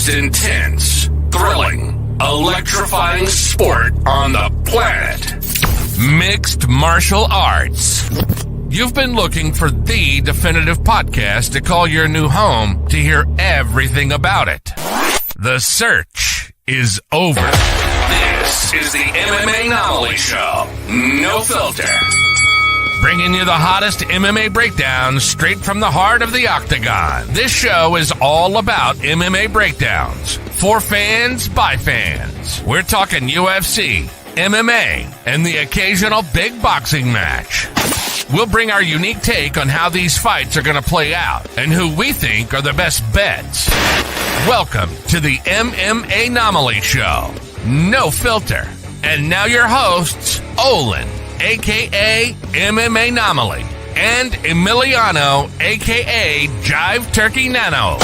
most intense, thrilling, electrifying sport on the planet. Mixed martial arts. You've been looking for the definitive podcast to call your new home to hear everything about it. The search is over. This is the MMAnomaly Show. No filter. Bringing you the hottest MMA breakdowns straight from the heart of the octagon. This show is all about MMA breakdowns. For fans, by fans. We're talking UFC, MMA, and the occasional big boxing match. We'll bring our unique take on how these fights are going to play out and who we think are the best bets. Welcome to the MMAnomaly Show. No filter. And now your hosts, Olin, a.k.a. MMAnomaly, and Emiliano, a.k.a. Jive Turkey Nano.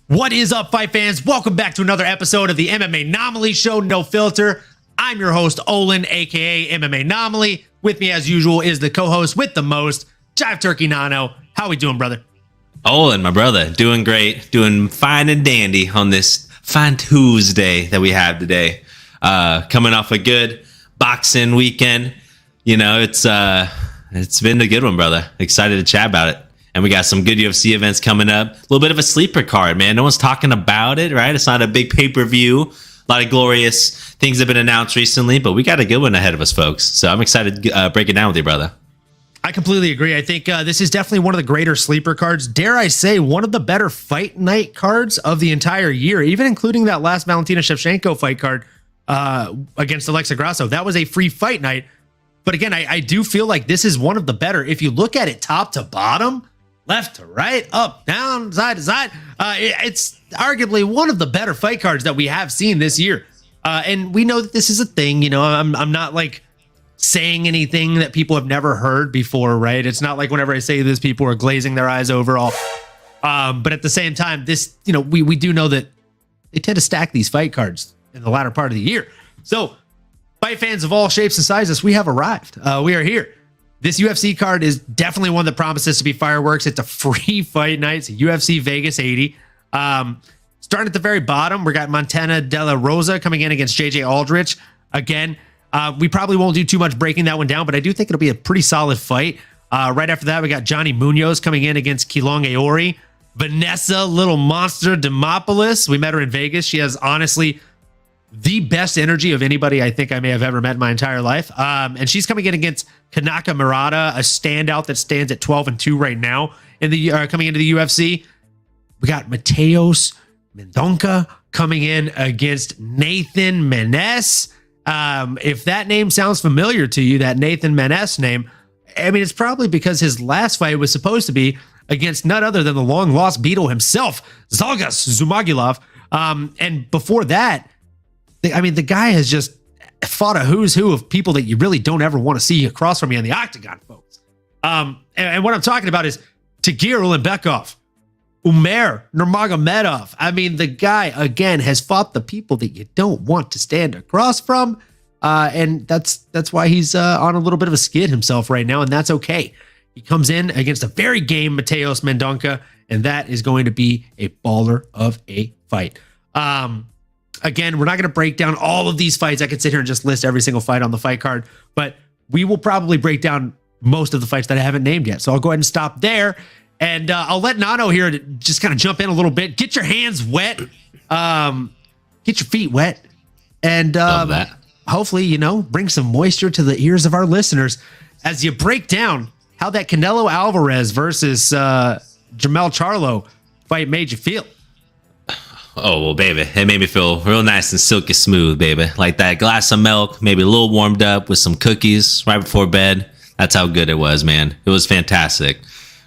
What is up, fight fans? Welcome back to another episode of the MMAnomaly Show, No Filter. I'm your host, Olin, a.k.a. MMAnomaly. With me, as usual, is the co-host with the most, Jive Turkey Nano. How we doing, brother? Olin, my brother, doing great, doing fine and dandy on this fine Tuesday that we have today. Coming off a good boxing weekend. You know, it's been a good one, brother. Excited to chat about it. And we got some good UFC events coming up. A little bit of a sleeper card, man. No one's talking about it, right? It's not a big pay-per-view. A lot of glorious things have been announced recently, but we got a good one ahead of us, folks. So I'm excited to break it down with you, brother. I completely agree. I think this is definitely one of the greater sleeper cards. Dare I say, one of the better fight night cards of the entire year, even including that last Valentina Shevchenko fight card against Alexa Grasso. That was a free fight night. But again, I do feel like this is one of the better. If you look at it top to bottom, left to right, up, down, side to side, it's arguably one of the better fight cards that we have seen this year. And we know that this is a thing. You know, I'm not like saying anything that people have never heard before, right? It's not like whenever I say this, people are glazing their eyes over all. But at the same time, this, you know, we do know that they tend to stack these fight cards in the latter part of the year. So, fight fans of all shapes and sizes, we have arrived. We are here. This UFC card is definitely one that promises to be fireworks. It's a free fight night. It's UFC Vegas 80. Starting at the very bottom, we got Montana De La Rosa coming in against JJ Aldrich. Again, we probably won't do too much breaking that one down, but I do think it'll be a pretty solid fight. Right after that, we got Johnny Munoz coming in against Kilong Aori. Vanessa Little Monster Demopoulos. We met her in Vegas. She has honestly the best energy of anybody I think I may have ever met in my entire life. And she's coming in against Kanaka Murata, a standout that stands at 12-2 right now in the coming into the UFC. We got Mateos Mendonca coming in against Nathan Menes. If that name sounds familiar to you, that Nathan Menes name, I mean, it's probably because his last fight was supposed to be against none other than the long-lost Beetle himself, Zhalgas Zhumagulov. And before that, I mean, the guy has just fought a who's who of people that you really don't ever want to see across from you in the octagon, folks. And what I'm talking about is Tagir Ulanbekov, Umer Nurmagomedov. I mean, the guy, again, has fought the people that you don't want to stand across from. And that's why he's on a little bit of a skid himself right now, and that's okay. He comes in against a very game Mateos Mendonca, and that is going to be a baller of a fight. Again, we're not going to break down all of these fights. I could sit here and just list every single fight on the fight card, but we will probably break down most of the fights that I haven't named yet. So I'll go ahead and stop there, and I'll let Nano here to just kind of jump in a little bit. Get your hands wet, get your feet wet, and hopefully, you know, bring some moisture to the ears of our listeners as you break down how that Canelo Alvarez versus Jamel Charlo fight made you feel. Oh, well, baby, it made me feel real nice and silky smooth, baby. Like that glass of milk, maybe a little warmed up with some cookies right before bed. That's how good it was, man. It was fantastic.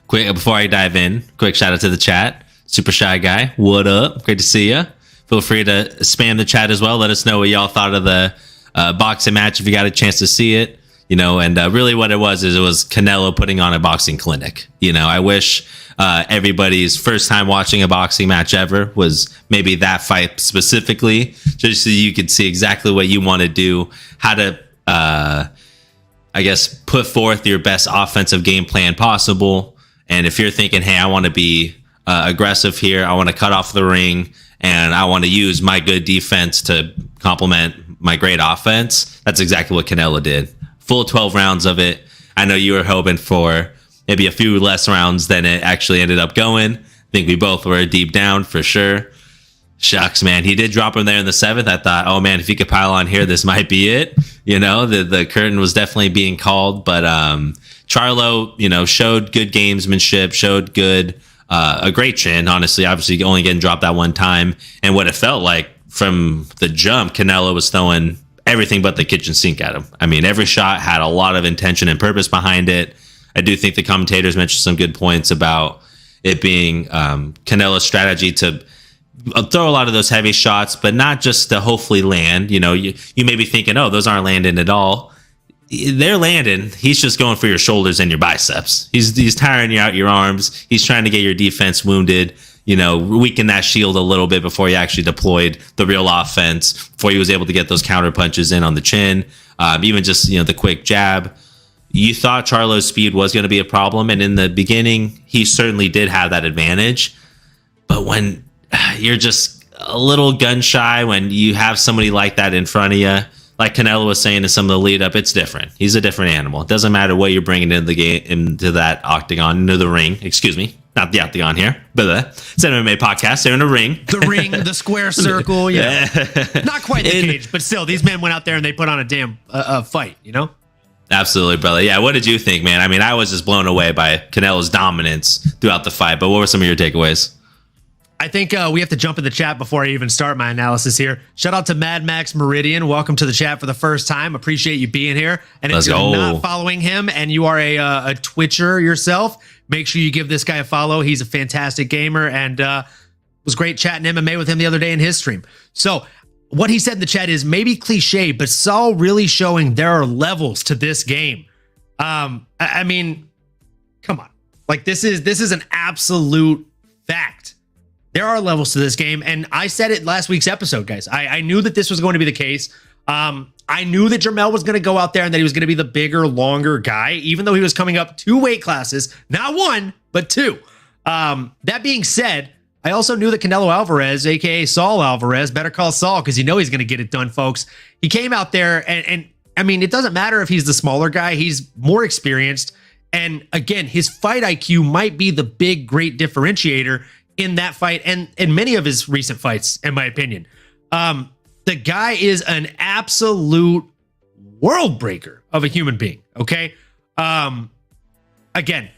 Quick, before I dive in, quick shout out to the chat. Super Shy Guy, what up? Great to see you. Feel free to spam the chat as well. Let us know what y'all thought of the boxing match if you got a chance to see it. You know, and really what it was is it was Canelo putting on a boxing clinic. You know, I wish everybody's first time watching a boxing match ever was maybe that fight specifically, just so you could see exactly what you want to do, how to, I I guess, put forth your best offensive game plan possible. And if you're thinking, hey, I want to be aggressive here, I want to cut off the ring, and I want to use my good defense to complement my great offense, that's exactly what Canelo did. Full 12 rounds of it. I know you were hoping for maybe a few less rounds than it actually ended up going. I think we both were deep down for sure. Shucks, man. He did drop him there in the 7th. I thought, oh man, if he could pile on here, this might be it. You know, the curtain was definitely being called, but Charlo, you know, showed good gamesmanship, showed good, a great chin, honestly, obviously only getting dropped that one time. And what it felt like from the jump, Canelo was throwing everything but the kitchen sink at him. I mean, every shot had a lot of intention and purpose behind it. I do think the commentators mentioned some good points about it being Canelo's strategy to throw a lot of those heavy shots, but not just to hopefully land. You know, you may be thinking, oh, those aren't landing at all. They're landing. He's just going for your shoulders and your biceps. He's tiring you out your arms. He's trying to get your defense wounded, you know, weaken that shield a little bit before he actually deployed the real offense, before he was able to get those counter punches in on the chin, even just, you know, the quick jab. You thought Charlo's speed was going to be a problem, and in the beginning, he certainly did have that advantage. But when you're just a little gun shy, when you have somebody like that in front of you, like Canelo was saying in some of the lead up, it's different. He's a different animal. It doesn't matter what you're bringing into the game, into that octagon, into the ring. Excuse me, not the octagon here, but it's an MMA podcast. They're in a ring. The ring, the square circle. Yeah, not quite the cage, but still, these men went out there and they put on a damn fight. You know. Absolutely, brother. Yeah, what did you think, man? I mean, I was just blown away by Canelo's dominance throughout the fight. But what were some of your takeaways? I think we have to jump in the chat before I even start my analysis here. Shout out to Mad Max Meridian. Welcome to the chat for the first time. Appreciate you being here. And if you're not following him and you are a Twitcher yourself, make sure you give this guy a follow. He's a fantastic gamer, and was great chatting MMA with him the other day in his stream. So what he said in the chat is maybe cliche, but Saul really showing there are levels to this game. I mean, come on. Like this is an absolute fact. There are levels to this game, and I said it last week's episode, guys. I knew that this was going to be the case. I knew that Jermell was going to go out there and that he was going to be the bigger, longer guy, even though he was coming up 2 weight classes, not 1, but 2. That being said, I also knew that Canelo Alvarez, aka Saul Alvarez, better call Saul because you know he's going to get it done, folks. He came out there, and I mean, it doesn't matter if he's the smaller guy; he's more experienced. And again, his fight IQ might be the big, great differentiator in that fight and in many of his recent fights, in my opinion. The guy is an absolute world breaker of a human being. Okay. Again,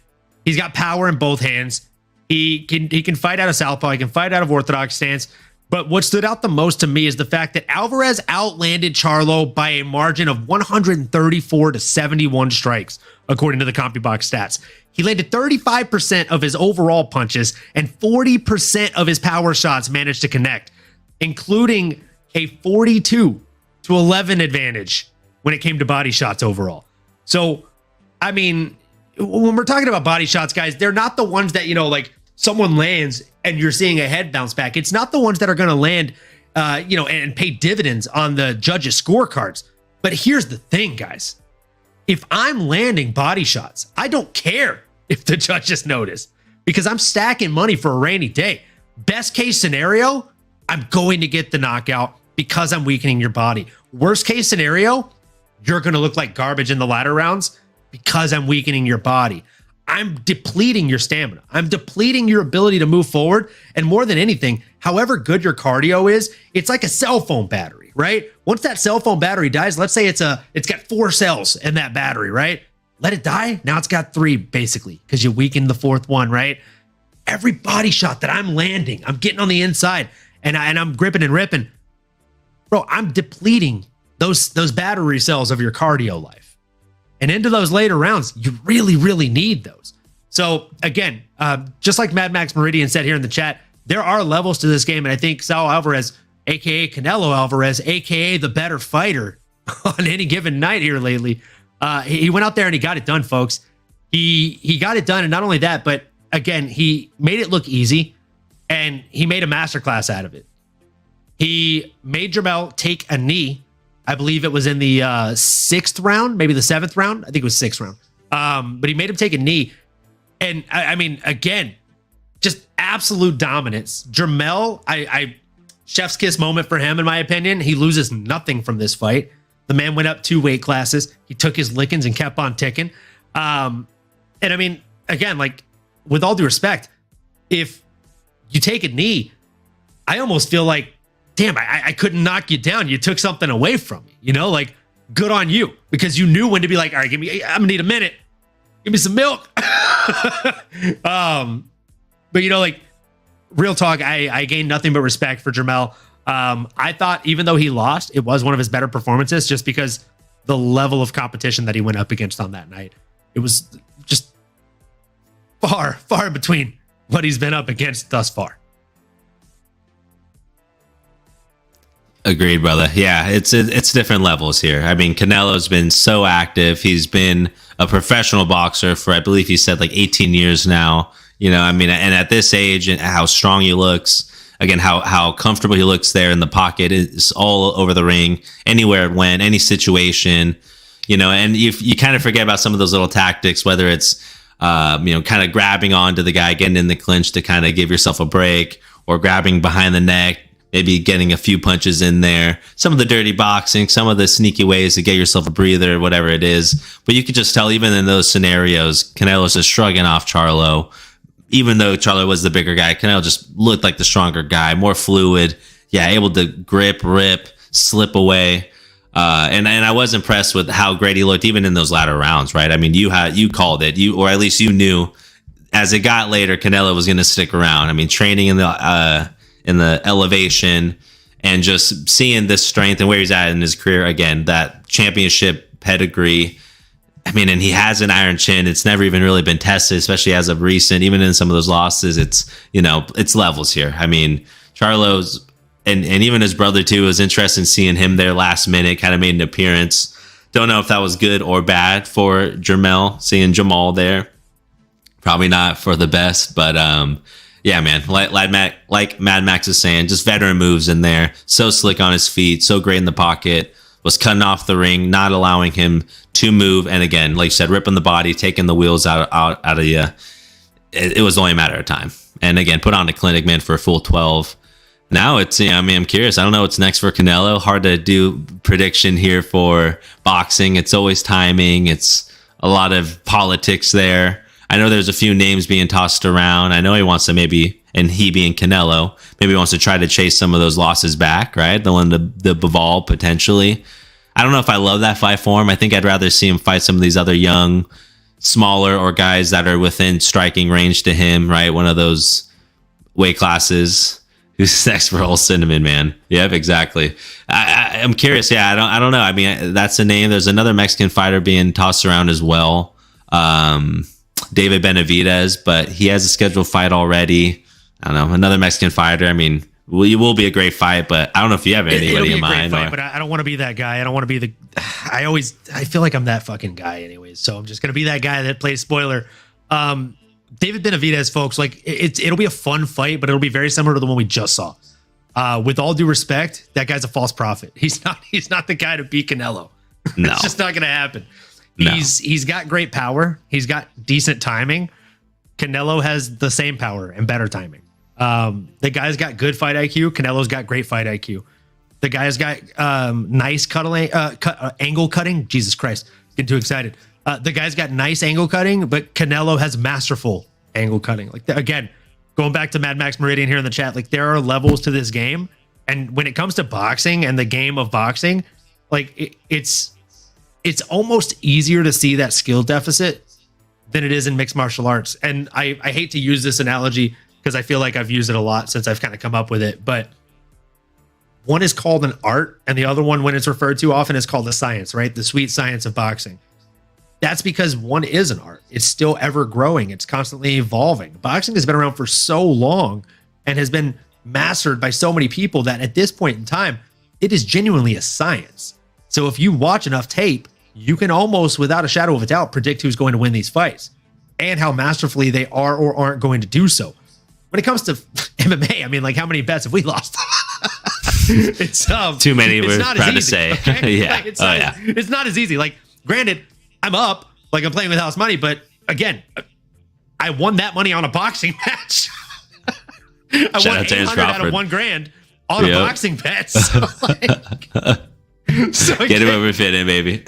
he's got power in both hands. He can fight out of southpaw. He can fight out of orthodox stance. But what stood out the most to me is the fact that Alvarez outlanded Charlo by a margin of 134 to 71 strikes, according to the CompuBox stats. He landed 35% of his overall punches, and 40% of his power shots managed to connect, including a 42 to 11 advantage when it came to body shots overall. So, I mean, when we're talking about body shots, guys, they're not the ones that, you know, like someone lands and you're seeing a head bounce back. It's not the ones that are going to land, and pay dividends on the judges' scorecards. But here's the thing, guys. If I'm landing body shots, I don't care if the judges notice because I'm stacking money for a rainy day. Best case scenario, I'm going to get the knockout because I'm weakening your body. Worst case scenario, you're going to look like garbage in the latter rounds because I'm weakening your body. I'm depleting your stamina. I'm depleting your ability to move forward. And more than anything, however good your cardio is, it's like a cell phone battery, right? Once that cell phone battery dies, let's say it's got 4 cells in that battery, right? Let it die. Now it's got 3 basically because you weakened the 4th one, right? Every body shot that I'm landing, I'm getting on the inside and I'm gripping and ripping. Bro, I'm depleting those battery cells of your cardio life. And into those later rounds, you really, really need those. So again, just like Mad Max Meridian said here in the chat, there are levels to this game. And I think Saul Alvarez, aka Canelo Alvarez, aka the better fighter on any given night here lately, he went out there and he got it done, folks. He got it done. And not only that, but again, he made it look easy and he made a masterclass out of it. He made Jermell take a knee I believe it was in the sixth round, maybe the seventh round. I think it was sixth round. But he made him take a knee. And I mean, again, just absolute dominance. Jermell, I chef's kiss moment for him, in my opinion. He loses nothing from this fight. The man went up 2 weight classes. He took his lickings and kept on ticking. And I mean, again, like, with all due respect, if you take a knee, I almost feel like, damn, I couldn't knock you down. You took something away from me, you know, like, good on you, because you knew when to be like, all right, I'm gonna need a minute. Give me some milk. But you know, like, real talk, I gained nothing but respect for Jermell. I thought, even though he lost, it was one of his better performances, just because the level of competition that he went up against on that night. It was just far in between what he's been up against thus far. Agreed, brother. Yeah, it's different levels here. I mean, Canelo's been so active. He's been a professional boxer for, I believe he said, like 18 years now. You know, I mean, and at this age and how strong he looks, again, how comfortable he looks there in the pocket, is all over the ring, anywhere it went, any situation, you know, and you kind of forget about some of those little tactics, whether it's, you know, kind of grabbing onto the guy, getting in the clinch to kind of give yourself a break, or grabbing behind the neck, maybe getting a few punches in there, some of the dirty boxing, some of the sneaky ways to get yourself a breather, whatever it is. But you could just tell, even in those scenarios, Canelo's just shrugging off Charlo. Even though Charlo was the bigger guy, Canelo just looked like the stronger guy, more fluid. Yeah, able to grip, rip, slip away. And I was impressed with how great he looked, even in those latter rounds, right? I mean, you called it, or at least you knew as it got later, Canelo was going to stick around. I mean, training in the elevation, and just seeing this strength and where he's at in his career. Again, that championship pedigree. I mean, and he has an iron chin. It's never even really been tested, especially as of recent. Even in some of those losses, it's, you know, it's levels here. I mean, Charlo's, and even his brother too, was interesting seeing him there last minute, kind of made an appearance. Don't know if that was good or bad for Jermell, seeing Jamal there. Probably not for the best, but yeah, man, like Mad Max is saying, just veteran moves in there. So slick on his feet, so great in the pocket. Was cutting off the ring, not allowing him to move, and again, like you said, ripping the body, taking the wheels out of you. It was only a matter of time. And again, put on a clinic, man, for a full 12. Now it's, I mean, I'm curious. I don't know what's next for Canelo. Hard to do prediction here for boxing. It's always timing. It's a lot of politics there. I know there's a few names being tossed around. I know he wants to maybe, and he being Canelo, maybe wants to try to chase some of those losses back, right? The one, the Bivol potentially. I don't know if I love that fight for him. I think I'd rather see him fight some of these other young, smaller, or guys that are within striking range to him, right? One of those weight classes. Who's next for Old Cinnamon, man? Yep, exactly. I'm curious. Yeah, I don't know. I mean, that's a name. There's another Mexican fighter being tossed around as well. David Benavidez, but he has a scheduled fight already. I don't know, another Mexican fighter. I mean, it will be a great fight, but I don't know if you have anybody in mind. Fight, but I don't want to be that guy. I don't want to be the. I feel like I'm that fucking guy, anyways. So I'm just gonna be that guy that plays spoiler. David Benavidez, folks, like it'll be a fun fight, but it'll be very similar to the one we just saw. With all due respect, that guy's a false prophet. He's not the guy to beat Canelo. No, it's just not gonna happen. No. He's got great power. He's got decent timing. Canelo has the same power and better timing. The guy's got good fight IQ. Canelo's got great fight IQ. The guy's got nice angle cutting. Jesus Christ, getting too excited. The guy's got nice angle cutting, but Canelo has masterful angle cutting. Like, again, going back to Mad Max Meridian here in the chat, like, there are levels to this game, and when it comes to boxing and the game of boxing, like it's almost easier to see that skill deficit than it is in mixed martial arts. And I hate to use this analogy because I feel like I've used it a lot since I've kind of come up with it, but one is called an art and the other one, when it's referred to often, is called a science, right? The sweet science of boxing. That's because one is an art. It's still ever growing. It's constantly evolving. Boxing has been around for so long and has been mastered by so many people that at this point in time, it is genuinely a science. So if you watch enough tape, you can almost, without a shadow of a doubt, predict who's going to win these fights and how masterfully they are or aren't going to do so. When it comes to MMA, I mean, like, how many bets have we lost? It's too many. We're not proud to easy, say. Okay? Yeah. Like, it's not as easy. Like, granted, I'm up. Like, I'm playing with house money, but again, I won that money on a boxing match. I won 800 out of $1,000 on a boxing bet. So, get it where we fit in, baby.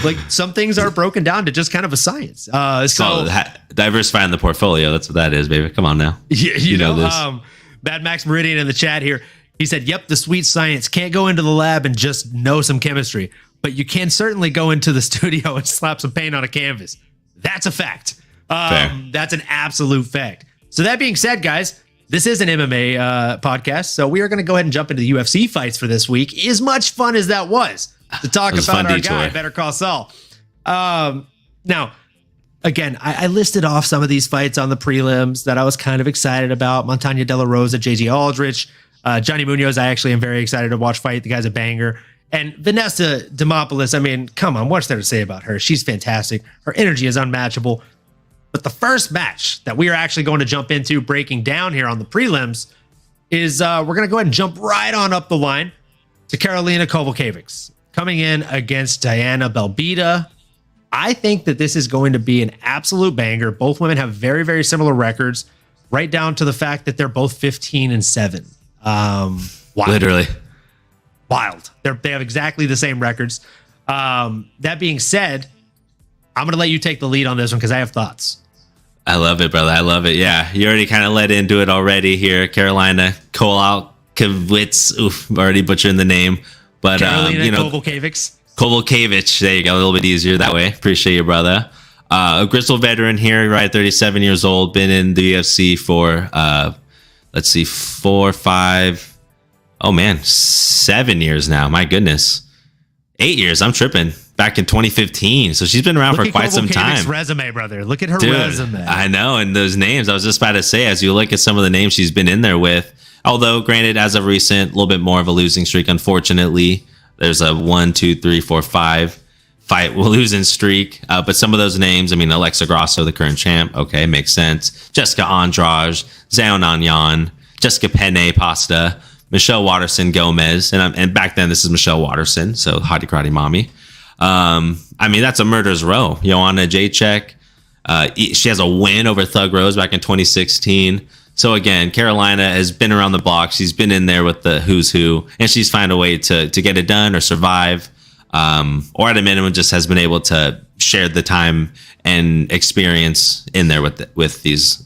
Like, some things are broken down to just kind of a science. So Diversifying the portfolio. That's what that is, baby. Come on now. You know this. Bad Max Meridian in the chat here. He said, yep, the sweet science. Can't go into the lab and just know some chemistry, but you can certainly go into the studio and slap some paint on a canvas. That's a fact. That's an absolute fact. So that being said, guys, this is an MMA podcast. So we are going to go ahead and jump into the UFC fights for this week. As much fun as that was to talk about our guy, Better Call Saul. Now, again, I listed off some of these fights on the prelims that I was kind of excited about. Montana De La Rosa, JJ Aldrich, Johnny Munoz. I actually am very excited to watch fight. The guy's a banger. And Vanessa Demopoulos, I mean, come on, what's there to say about her? She's fantastic. Her energy is unmatchable. But the first match that we are actually going to jump into breaking down here on the prelims is we're going to go ahead and jump right on up the line to Karolina Kowalkiewicz coming in against Diana Belbita. I think that this is going to be an absolute banger. Both women have very, very similar records, right down to the fact that they're both 15-7. Literally. Wild. They have exactly the same records. That being said, I'm going to let you take the lead on this one because I have thoughts. I love it, brother. I love it. Yeah, you already kind of led into it already here. Karolina Kowalkiewicz. Oof, already butchering the name. But, Kowalkiewicz. Kowalkiewicz. There you go. A little bit easier that way. Appreciate you, brother. A Gristle veteran here, right? 37 years old. Been in the UFC for, 7 years now. My goodness. 8 years. I'm tripping. Back in 2015. So she's been around for quite some time. Resume, brother. Look at her resume. I know. And those names, I was just about to say, as you look at some of the names she's been in there with, although granted, as of recent, a little bit more of a losing streak, unfortunately. There's a 5 fight losing streak. But some of those names, I mean, Alexa Grasso, the current champ. Okay, makes sense. Jessica Andrade, Zhao Nanyan, Jessica Penne Pasta, Michelle Waterson Gomez. And back then, this is Michelle Waterson. So Hottie Karate Mommy. I mean, that's a murder's row. Joanna Jacek. She has a win over Thug Rose back in 2016. So again, Karolina has been around the block. She's been in there with the who's who, and she's found a way to get it done or survive, or at a minimum just has been able to share the time and experience in there with these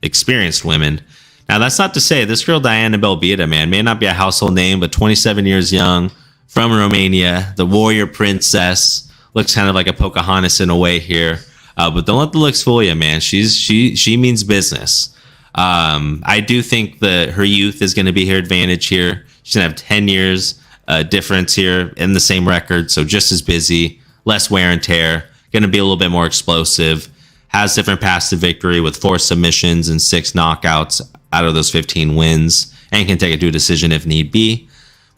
experienced women. Now, that's not to say this girl Diana Belbita, man, may not be a household name, but 27 years young, from Romania, the warrior princess, looks kind of like a Pocahontas in a way here. But don't let the looks fool you, man. She means business. I do think that her youth is going to be her advantage here. She's going to have 10 years difference here in the same record. So just as busy, less wear and tear, going to be a little bit more explosive, has different paths to victory with 4 submissions and 6 knockouts out of those 15 wins, and can take it to a decision if need be.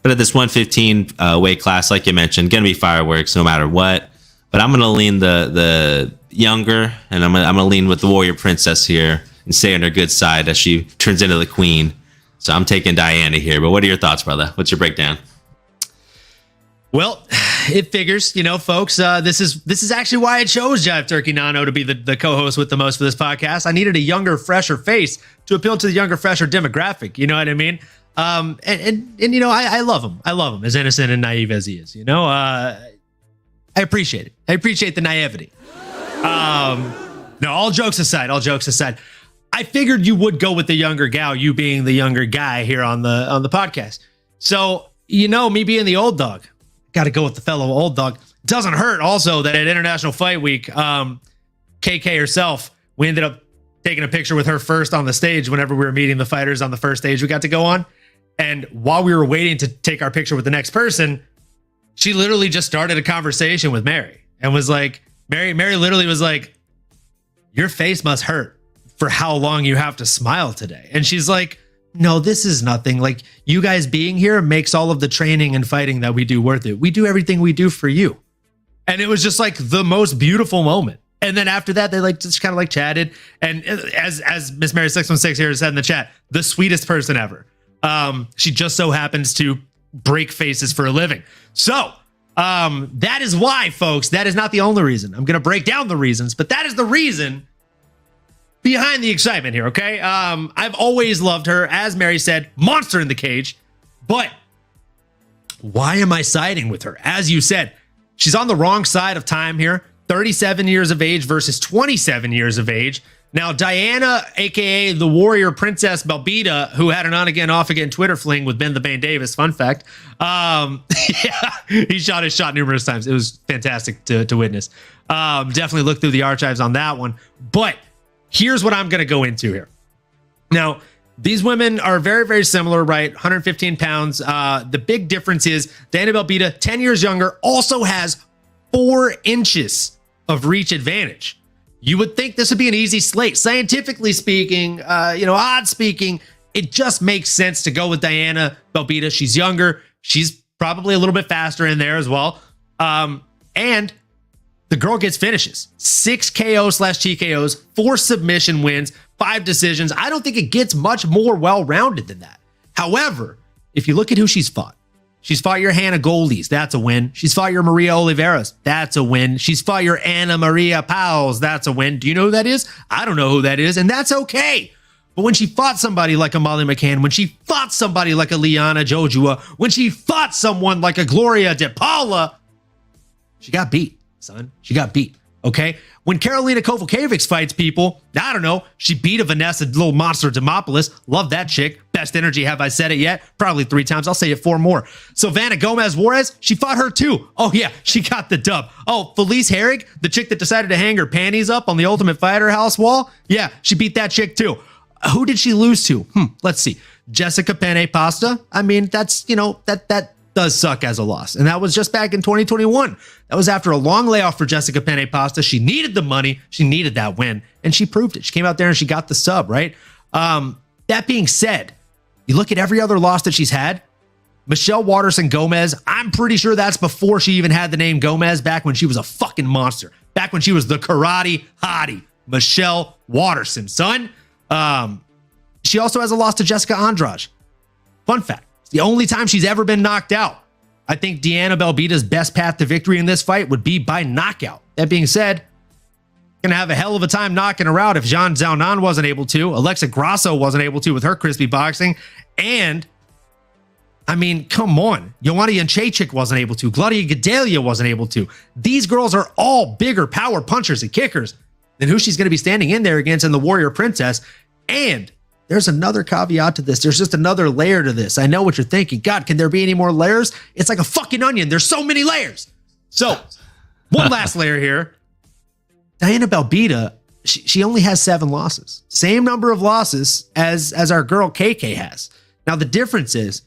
But at this 115 weight class, like you mentioned, going to be fireworks no matter what. But I'm going to lean the younger, and I'm going to lean with the warrior princess here and stay on her good side as she turns into the queen. So I'm taking Diana here. But what are your thoughts, brother? What's your breakdown? Well, it figures, folks. This is actually why I chose Jive Turkey Nano to be the co-host with the most for this podcast. I needed a younger, fresher face to appeal to the younger, fresher demographic. You know what I mean? And I love him. I love him, as innocent and naive as he is. I appreciate it. I appreciate the naivety. No, all jokes aside, I figured you would go with the younger gal, you being the younger guy here on the podcast. So, me being the old dog, got to go with the fellow old dog. Doesn't hurt also that at International Fight Week, KK herself, we ended up taking a picture with her first on the stage whenever we were meeting the fighters on the first stage we got to go on. And while we were waiting to take our picture with the next person, she literally just started a conversation with Mary and was like, Mary literally was like, your face must hurt for how long you have to smile today. And she's like, no, this is nothing. Like, you guys being here makes all of the training and fighting that we do worth it. We do everything we do for you. And it was just like the most beautiful moment. And then after that, they just kind of chatted. And as Miss Mary 616 here said in the chat, the sweetest person ever. She just so happens to break faces for a living. So that is why, folks, that is not the only reason. I'm going to break down the reasons, but that is the reason behind the excitement here, okay? I've always loved her. As Mary said, monster in the cage. But why am I siding with her? As you said, she's on the wrong side of time here. 37 years of age versus 27 years of age. Now, Diana, aka the Warrior Princess Belbita, who had an on-again, off-again Twitter fling with Ben the Bane Davis, fun fact. Yeah, he shot his shot numerous times. It was fantastic to witness. Definitely look through the archives on that one. But here's what I'm going to go into here. Now, these women are very, very similar, right? 115 pounds. The big difference is Diana Belbita, 10 years younger, also has 4 inches of reach advantage. You would think this would be an easy slate. Scientifically speaking, odds speaking, it just makes sense to go with Diana Belbita. She's younger. She's probably a little bit faster in there as well. And the girl gets finishes. 6 KO/TKOs, 4 submission wins, 5 decisions. I don't think it gets much more well-rounded than that. However, if you look at who she's fought your Hannah Goldies. That's a win. She's fought your Maria Oliveras. That's a win. She's fought your Anna Maria Powles. That's a win. Do you know who that is? I don't know who that is, and that's okay. But when she fought somebody like a Molly McCann, when she fought somebody like a Liana Jojua, when she fought someone like a Gloria De Paula, she got beat, son. She got beat. Okay? When Karolina Kowalkiewicz fights people, I don't know, she beat a Vanessa little monster Demopoulos. Love that chick. Best energy. Have I said it yet? Probably 3 times. I'll say it 4 more. Savannah Gomez Juarez, she fought her too. Oh yeah, she got the dub. Oh, Felice Herrig, the chick that decided to hang her panties up on the Ultimate Fighter house wall. Yeah, she beat that chick too. Who did she lose to? Let's see. Jessica Penne Pasta. I mean, that's, that does suck as a loss. And that was just back in 2021. That was after a long layoff for Jessica Penne Pasta. She needed the money. She needed that win. And she proved it. She came out there and she got the sub, right? That being said, you look at every other loss that she's had. Michelle Waterson Gomez, I'm pretty sure that's before she even had the name Gomez, back when she was a fucking monster. Back when she was the karate hottie. Michelle Waterson, son. She also has a loss to Jessica Andrade. Fun fact. The only time she's ever been knocked out. I think Diana Belbita's best path to victory in this fight would be by knockout. That being said, gonna have a hell of a time knocking her out if Zhang Xiaonan wasn't able to, Alexa Grasso wasn't able to with her crispy boxing, and I mean, come on, Joanna Jędrzejczyk wasn't able to, Claudia Gadelha wasn't able to. These girls are all bigger power punchers and kickers than who she's gonna be standing in there against in the Warrior Princess. And there's another caveat to this. There's just another layer to this. I know what you're thinking. God, can there be any more layers? It's like a fucking onion. There's so many layers. So, one last layer here. Diana Belbita, she only has 7 losses. Same number of losses as our girl KK has. Now, the difference is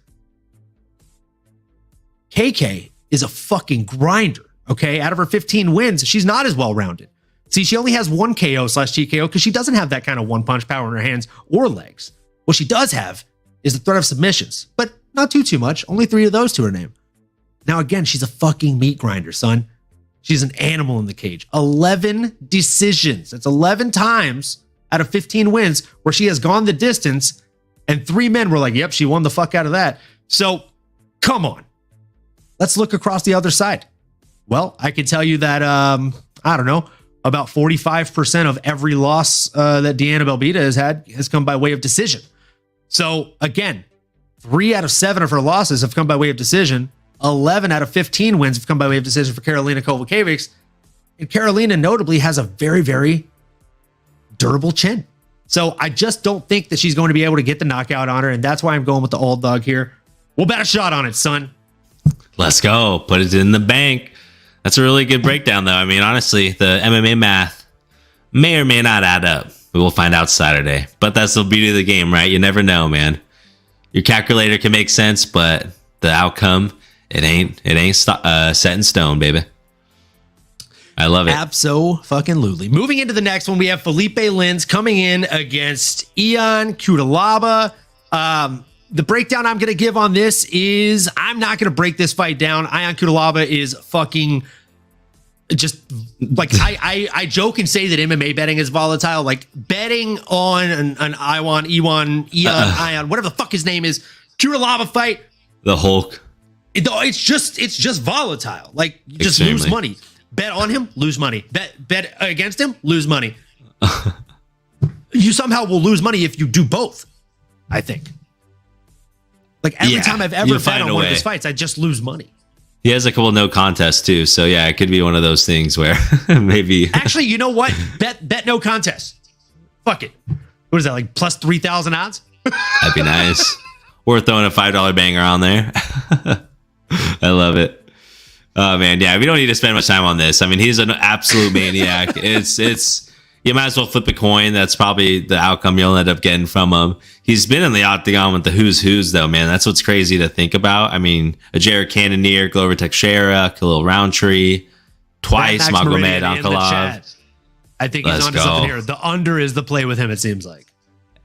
KK is a fucking grinder, okay? Out of her 15 wins, she's not as well-rounded. See, she only has 1 KO/TKO because she doesn't have that kind of one-punch power in her hands or legs. What she does have is the threat of submissions, but not too much. Only 3 of those to her name. Now, again, she's a fucking meat grinder, son. She's an animal in the cage. 11 decisions. That's 11 times out of 15 wins where she has gone the distance, and 3 men were like, yep, she won the fuck out of that. So, come on. Let's look across the other side. Well, I can tell you that, I don't know, about 45% of every loss that Diana Belbita has had has come by way of decision. So again, 3 out of 7 of her losses have come by way of decision. 11 out of 15 wins have come by way of decision for Karolina Kowalkiewicz. And Karolina notably has a very, very durable chin. So I just don't think that she's going to be able to get the knockout on her. And that's why I'm going with the old dog here. We'll bet a shot on it, son. Let's go. Put it in the bank. That's a really good breakdown, though. I mean, honestly, the MMA math may or may not add up. We will find out Saturday. But that's the beauty of the game, right? You never know, man. Your calculator can make sense, but the outcome, it ain't set in stone, baby. I love it. Abso-fucking-lutely. Moving into the next one, we have Felipe Lins coming in against Ion Cutelaba. The breakdown I'm going to give on this is I'm not going to break this fight down. Ion Cutelaba is fucking just like I joke and say that MMA betting is volatile. Like betting on an Ion, whatever the fuck his name is, Kirilava fight. The Hulk. It's just volatile. Like you just lose money. Bet on him, lose money. Bet against him, lose money. You somehow will lose money if you do both. I think. Like every time I've ever bet on one of his fights, I just lose money. He has a couple no contests too, so yeah, it could be one of those things where maybe. Actually, you know what? Bet no contest. Fuck it. What is that, like plus 3,000 odds? That'd be nice. We're throwing a $5 banger on there. I love it. Oh man, yeah, we don't need to spend much time on this. I mean, he's an absolute maniac. It's you might as well flip a coin. That's probably the outcome you'll end up getting from him. He's been in the octagon with the who's though, man. That's what's crazy to think about. I mean, a Jared Cannonier, Glover Teixeira, Khalil Roundtree, twice Magomed Ankalaev. I think he's onto something here. The under is the play with him, it seems like.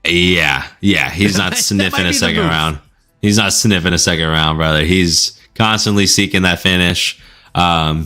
Yeah. He's not sniffing a second round. He's not sniffing a second round, brother. He's constantly seeking that finish.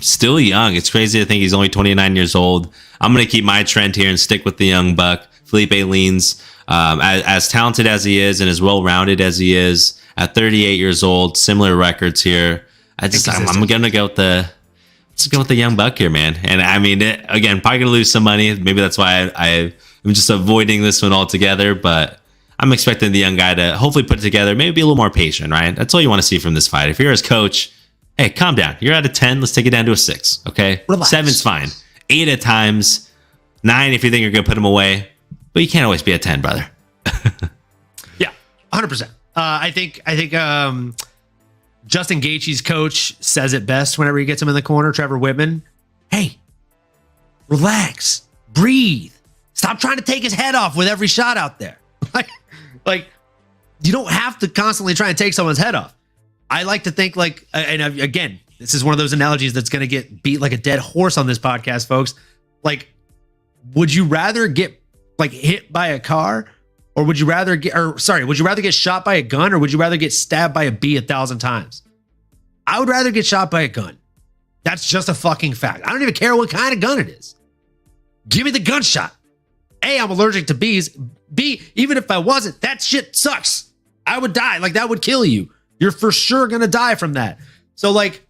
Still young. It's crazy to think he's only 29 years old. I'm going to keep my trend here and stick with the young buck. Felipe Lins, as talented as he is and as well-rounded as he is, at 38 years old, similar records here. I'm going to go with the young buck here, man. And I mean, again, probably going to lose some money. Maybe that's why I'm just avoiding this one altogether, but I'm expecting the young guy to hopefully put it together, maybe be a little more patient, right? That's all you want to see from this fight. If you're his coach, hey, calm down. You're at a 10. Let's take it down to a 6, okay? Relax. 7's fine. 8 at times. 9 if you think you're going to put him away. But you can't always be a 10, brother. Yeah, 100%. I think Justin Gaethje's coach says it best whenever he gets him in the corner, Trevor Whitman. Hey, relax. Breathe. Stop trying to take his head off with every shot out there. Like, you don't have to constantly try and take someone's head off. I like to think like, and again, this is one of those analogies that's going to get beat like a dead horse on this podcast, folks. Like, would you rather get like hit by a car, or would you rather get shot by a gun, or would you rather get stabbed by a bee 1,000 times? I would rather get shot by a gun. That's just a fucking fact. I don't even care what kind of gun it is. Give me the gunshot. A, I'm allergic to bees. B, even if I wasn't, that shit sucks. I would die. Like, that would kill you. You're for sure gonna die from that. So like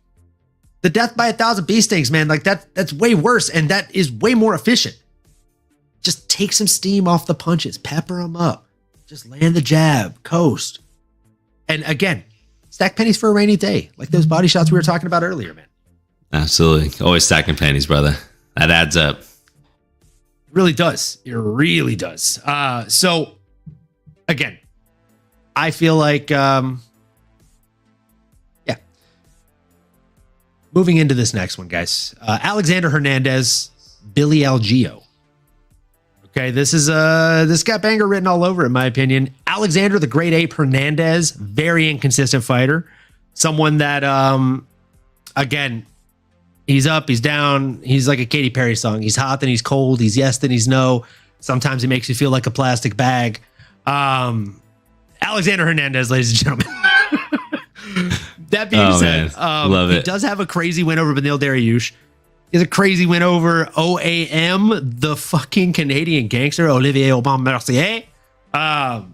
the death by 1,000 bee stings, man, like that's way worse, and that is way more efficient. Just take some steam off the punches, pepper them up, just land the jab, coast. And again, stack pennies for a rainy day, like those body shots we were talking about earlier, man. Absolutely. Always stacking pennies, brother. That adds up. It really does. It really does. So again, I feel like moving into this next one, guys. Alexander Hernandez, Billy Algeo. Okay, this got banger written all over it, in my opinion. Alexander, the Great Ape Hernandez, very inconsistent fighter. Someone that, again, he's up, he's down. He's like a Katy Perry song. He's hot, then he's cold. He's yes, then he's no. Sometimes he makes you feel like a plastic bag. Alexander Hernandez, ladies and gentlemen. That being said, love it. He does have a crazy win over Beneil Dariush. He has a crazy win over OAM, the fucking Canadian gangster, Olivier Aubin-Mercier. Gnarly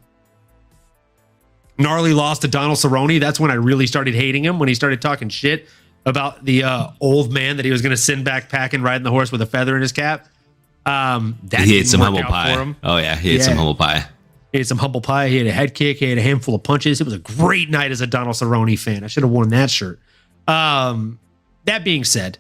loss to Donald Cerrone. That's when I really started hating him, when he started talking shit about the old man that he was going to send back packing, riding the horse with a feather in his cap. He ate some humble pie. Oh, yeah. He ate some humble pie. He had some humble pie. He had a head kick. He had a handful of punches. It was a great night as a Donald Cerrone fan. I should have worn that shirt. That being said,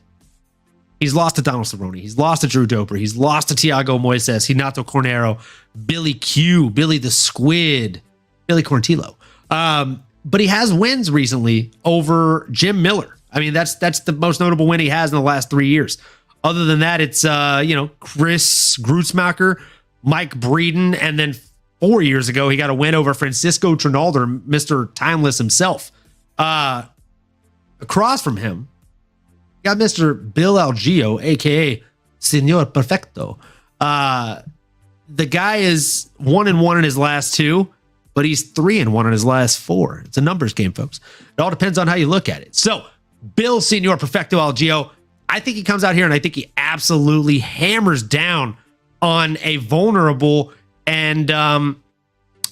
he's lost to Donald Cerrone. He's lost to Drew Doper. He's lost to Thiago Moises, Renato Cornero, Billy Q, Billy the Squid, Billy Corntillo. But he has wins recently over Jim Miller. I mean, that's the most notable win he has in the last 3 years. Other than that, it's Chris Grutzmacher, Mike Breeden, and then 4 years ago, he got a win over Francisco Trinaldo, Mr. Timeless himself. Across from him, you got Mr. Bill Algeo, a.k.a. Senor Perfecto. The guy is 1-1 in his last 2, but he's 3-1 in his last 4. It's a numbers game, folks. It all depends on how you look at it. So, Bill Senor Perfecto Algeo, I think he comes out here and I think he absolutely hammers down on a vulnerable and I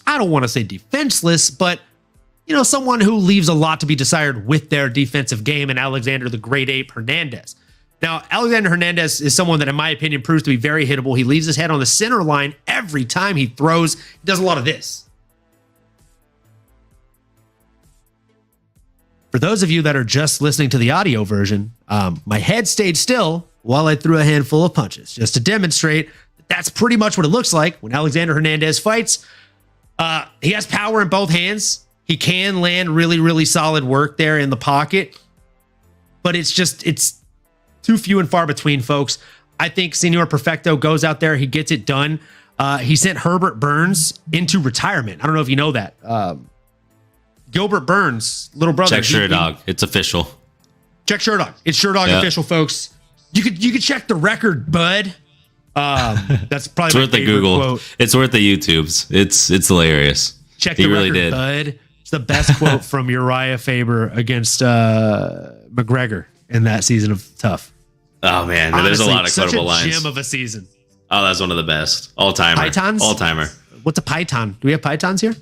don't want to say defenseless, but someone who leaves a lot to be desired with their defensive game, and Alexander the Great Ape Hernandez. Now, Alexander Hernandez is someone that, in my opinion, proves to be very hittable. He leaves his head on the center line every time he throws. He does a lot of this. For those of you that are just listening to the audio version, my head stayed still while I threw a handful of punches, just to demonstrate that that's pretty much what it looks like when Alexander Hernandez fights. He has power in both hands. He can land really, really solid work there in the pocket, but it's too few and far between, folks. I think Senor Perfecto goes out there. He gets it done. He sent Herbert Burns into retirement. I don't know if you know that. Gilbert Burns, little brother. Check Sherdog. It's official. Check Sherdog. It's Sherdog official, folks. You could check the record, bud. That's probably it's worth the Google. Quote. It's worth the YouTubes. It's hilarious. Check the record, bud. It's the best quote from Uriah Faber against McGregor in that season of Tough. Oh man, honestly, there's a lot of quotable lines. Such a gem of a season. Oh, that's one of the best. All timer. Pythons? All timer. What's a python? Do we have pythons here?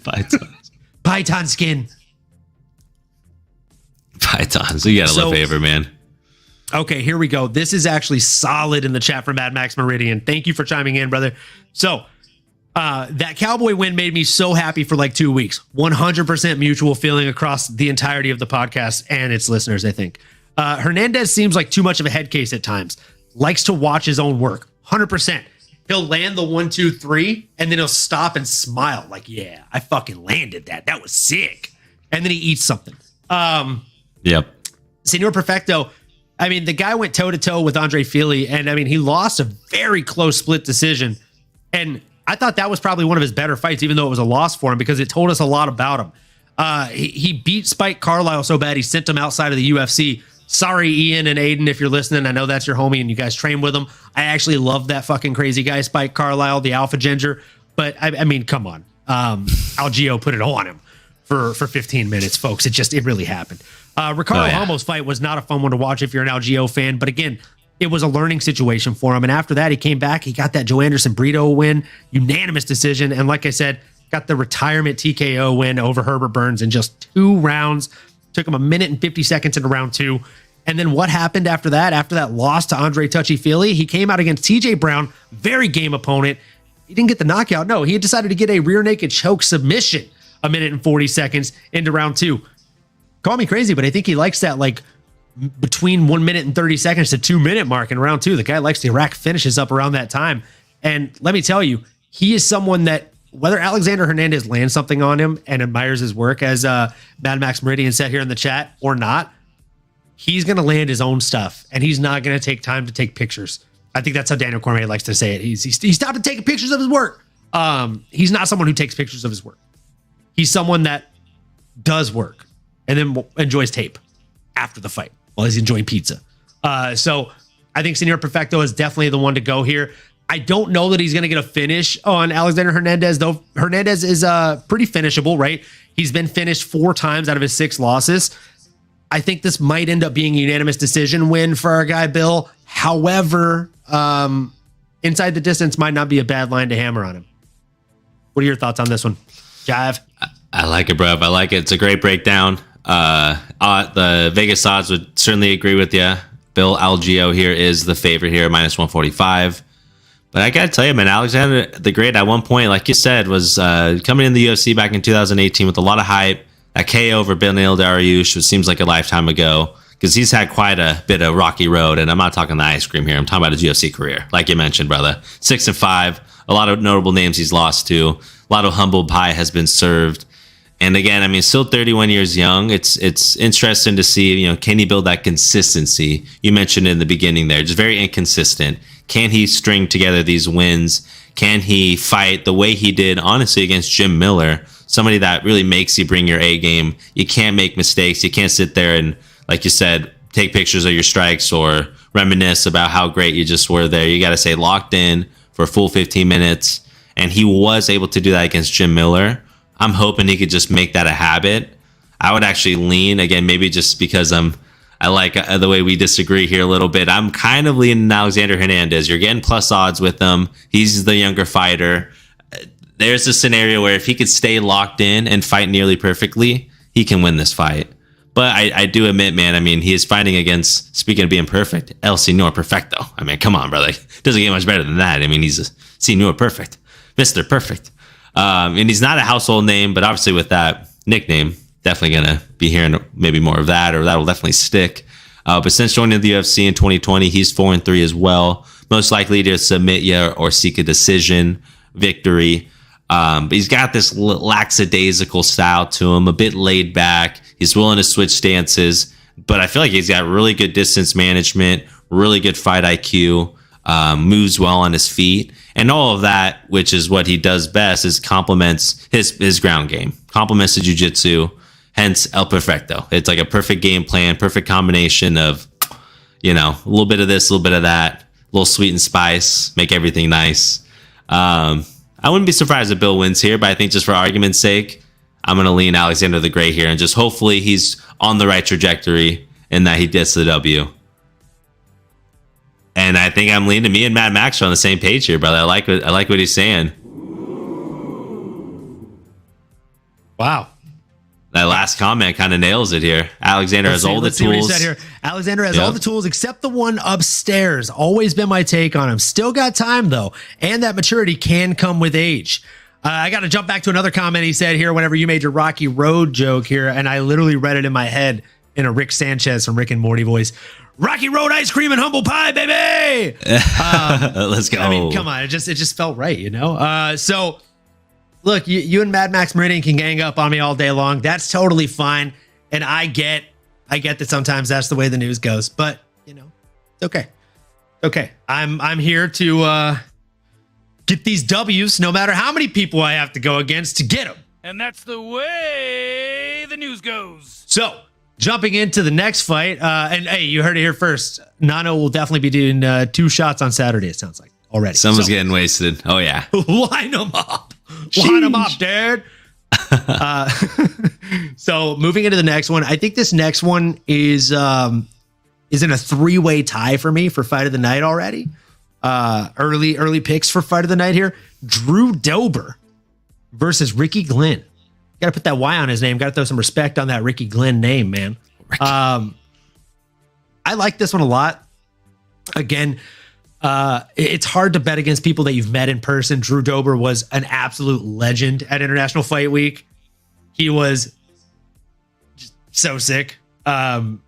Pythons. Python skin. Pythons. You gotta love Faber, man. Okay, here we go. This is actually solid in the chat from Mad Max Meridian. Thank you for chiming in, brother. So, that Cowboy win made me so happy for like 2 weeks. 100% mutual feeling across the entirety of the podcast and its listeners, I think. Hernandez seems like too much of a head case at times. Likes to watch his own work. 100%. He'll land the 1, 2, 3, and then he'll stop and smile. Like, yeah, I fucking landed that. That was sick. And then he eats something. Yep. Senor Perfecto, I mean, the guy went toe-to-toe with Andre Fili, and I mean, he lost a very close split decision. And I thought that was probably one of his better fights, even though it was a loss for him, because it told us a lot about him. He beat Spike Carlisle so bad he sent him outside of the UFC. Sorry, Ian and Aiden, if you're listening. I know that's your homie and you guys train with him. I actually love that fucking crazy guy, Spike Carlisle, the Alpha Ginger. But I mean, come on. Algeo put it on him for 15 minutes, folks. It really happened. Ricardo Ramos' fight was not a fun one to watch if you're an Algeo fan. But again, it was a learning situation for him. And after that, he came back. He got that Joe Anderson Brito win, unanimous decision. And like I said, got the retirement TKO win over Herbert Burns in just 2 rounds. Took him 1 minute and 50 seconds into round 2. And then what happened after that? After that loss to Andre Touchy-Fili, he came out against TJ Brown, very game opponent. He didn't get the knockout. No, he had decided to get a rear naked choke submission 1 minute and 40 seconds into round 2. Call me crazy, but I think he likes that like between 1 minute and 30 seconds to 2 minute mark in round 2. The guy likes to rack finishes up around that time. And let me tell you, he is someone that, whether Alexander Hernandez lands something on him and admires his work, as Mad Max Meridian said here in the chat, or not, he's going to land his own stuff, and he's not going to take time to take pictures. I think that's how Daniel Cormier likes to say it. He stopped taking pictures of his work. He's not someone who takes pictures of his work. He's someone that does work and then enjoys tape after the fight while he's enjoying pizza. So I think Senor Perfecto is definitely the one to go here. I don't know that he's going to get a finish on Alexander Hernandez, though. Hernandez is pretty finishable, right? He's been finished 4 times out of his 6 losses. I think this might end up being a unanimous decision win for our guy, Bill. However, inside the distance might not be a bad line to hammer on him. What are your thoughts on this one, Jive? I like it, bro. I like it. It's a great breakdown. The Vegas odds would certainly agree with you. Bill Algeo here is the favorite here, minus 145. But I got to tell you, man, Alexander the Great at one point, like you said, was coming in the UFC back in 2018 with a lot of hype. That KO over Beneil Dariush, which seems like a lifetime ago, because he's had quite a bit of rocky road. And I'm not talking the ice cream here. I'm talking about his UFC career, like you mentioned, brother. 6-5, a lot of notable names he's lost to. A lot of humble pie has been served. And again, I mean, still 31 years young. It's interesting to see, can he build that consistency? You mentioned in the beginning there, just very inconsistent. Can he string together these wins? Can he fight the way he did, honestly, against Jim Miller? Somebody that really makes you bring your A game. You can't make mistakes. You can't sit there and, like you said, take pictures of your strikes or reminisce about how great you just were there. You got to stay locked in for a full 15 minutes. And he was able to do that against Jim Miller. I'm hoping he could just make that a habit. I would actually lean, again, maybe just because I like the way we disagree here a little bit. I'm kind of leaning Alexander Hernandez. You're getting plus odds with him. He's the younger fighter. there's a scenario where if he could stay locked in and fight nearly perfectly, he can win this fight. But I do admit, man, I mean, he is fighting against, speaking of being perfect, El Señor Perfecto. I mean, come on, brother. Doesn't get much better than that. I mean, he's a Señor Perfect, Mr. Perfect. And he's not a household name, but obviously with that nickname, definitely going to be hearing maybe more of that, or that'll definitely stick. But since joining the UFC in 2020, he's 4-3 as well. Most likely to submit you or seek a decision victory. But he's got this lackadaisical style to him, a bit laid back. He's willing to switch stances, but I feel like he's got really good distance management, really good fight IQ, moves well on his feet, and all of that, which is what he does best, is complements his ground game, complements the jiu-jitsu, hence El Perfecto. It's like a perfect game plan, perfect combination of, a little bit of this, a little bit of that, a little sweet and spice, make everything nice. I wouldn't be surprised if Bill wins here, but I think just for argument's sake, I'm going to lean Alexander the Great here, and just hopefully he's on the right trajectory and that he gets the W. And I think I'm leaning, me and Mad Max are on the same page here, brother. I like what he's saying. Wow. That last comment kind of nails it here. Alexander has all the tools. Alexander has all the tools except the one upstairs. Always been my take on him. Still got time, though. And that maturity can come with age. I got to jump back to another comment he said here whenever you made your Rocky Road joke here, and I literally read it in my head in a Rick Sanchez from Rick and Morty voice. Rocky Road ice cream and humble pie, baby. Let's go. I mean, come on. It just felt right, So, look, you and Mad Max Meridian can gang up on me all day long. That's totally fine. And I get that sometimes that's the way the news goes, but it's okay. Okay. I'm here to get these W's no matter how many people I have to go against to get them. And that's the way the news goes. So, jumping into the next fight, and hey, you heard it here first. Nano will definitely be doing 2 shots on Saturday, it sounds like, already. Someone's getting wasted. Oh, yeah. Line them up. Line them up, dude. So moving into the next one, I think this next one is in a 3-way tie for me for fight of the night already. Early picks for fight of the night here. Drew Dober versus Ricky Glenn. Got to put that Y on his name. Got to throw some respect on that Ricky Glenn name, man. I like this one a lot. Again, it's hard to bet against people that you've met in person. Drew Dober was an absolute legend at International Fight Week. He was just so sick. So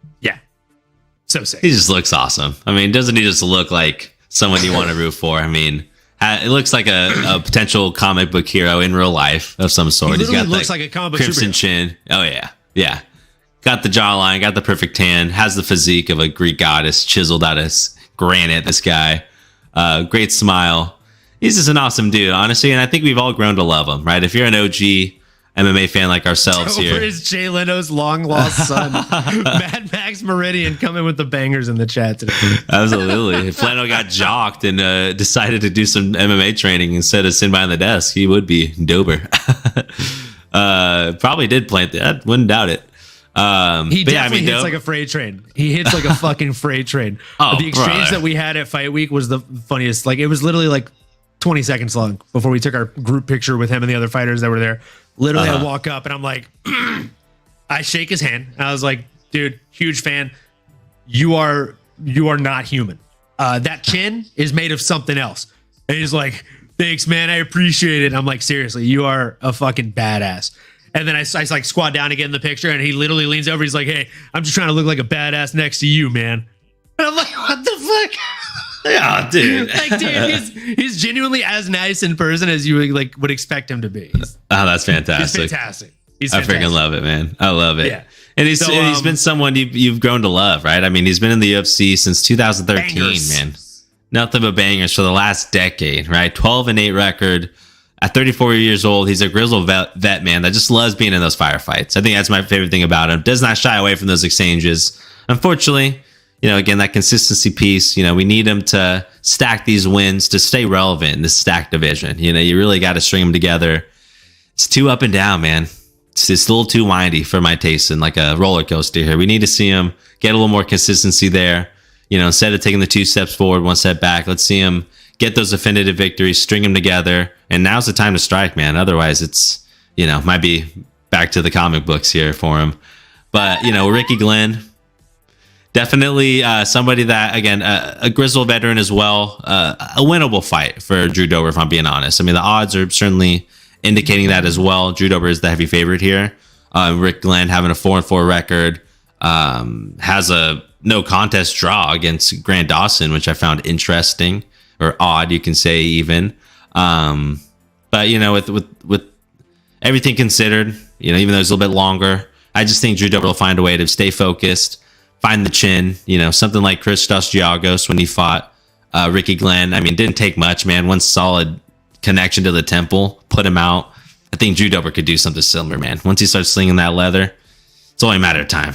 sick. He just looks awesome. I mean, doesn't he just look like someone you want to root for? I mean, it looks like a potential comic book hero in real life of some sort. He's got looks like a comic book crimson superhero. Chin. Oh yeah. Got the jawline, got the perfect tan, has the physique of a Greek goddess chiseled out of granite. This guy, great smile. He's just an awesome dude, honestly, and I think we've all grown to love him. Right? If you're an OG MMA fan like ourselves here, is Jay Leno's long lost son, Mad Max Meridian, coming with the bangers in the chat today. Absolutely. If Leno got jocked and decided to do some MMA training instead of sitting behind the desk, he would be Dober. Probably did plant that. Wouldn't doubt it. He definitely hits like a freight train. He hits like a fucking freight train. The exchange that we had at Fight Week was the funniest. Like, it was literally like 20 seconds long before we took our group picture with him and the other fighters that were there. Literally, I walk up and I'm like, I shake his hand. And I was like, dude, huge fan. You are not human. That chin is made of something else. And he's like, thanks, man. I appreciate it. And I'm like, seriously, you are a fucking badass. And then I like squat down to get in the picture, and he literally leans over. He's like, hey, I'm just trying to look like a badass next to you, man. And I'm like, what the fuck? Yeah, dude. Like, dude, he's genuinely as nice in person as you would expect him to be. That's fantastic. He's fantastic. I freaking love it, man. I love it. Yeah. And he's been someone you've grown to love, right? I mean, he's been in the UFC since 2013, bangers. Man. Nothing but bangers for the last decade, right? 12-8 record. At 34 years old, he's a grizzled vet, man, that just loves being in those firefights. I think that's my favorite thing about him. Does not shy away from those exchanges. Unfortunately, again, that consistency piece, we need him to stack these wins to stay relevant in this stacked division. You really got to string them together. It's too up and down, man. It's just a little too windy for my taste, and like a roller coaster here. We need to see him get a little more consistency there. Instead of taking the 2 steps forward, 1 step back, let's see him get those definitive victories, string them together, and now's the time to strike, man. Otherwise, it's, might be back to the comic books here for him. But, Ricky Glenn, definitely somebody that, again, a grizzled veteran as well, a winnable fight for Drew Dober, if I'm being honest. I mean, the odds are certainly indicating that as well. Drew Dober is the heavy favorite here. Rick Glenn having a 4-4 record, has a no contest draw against Grant Dawson, which I found interesting, or odd, you can say even. But with everything considered, even though it's a little bit longer, I just think Drew Dober will find a way to stay focused, find the chin. Something like Christos Giagos when he fought Ricky Glenn. I mean, didn't take much, man. One solid connection to the temple, put him out. I think Drew Dober could do something similar, man. Once he starts slinging that leather, it's only a matter of time.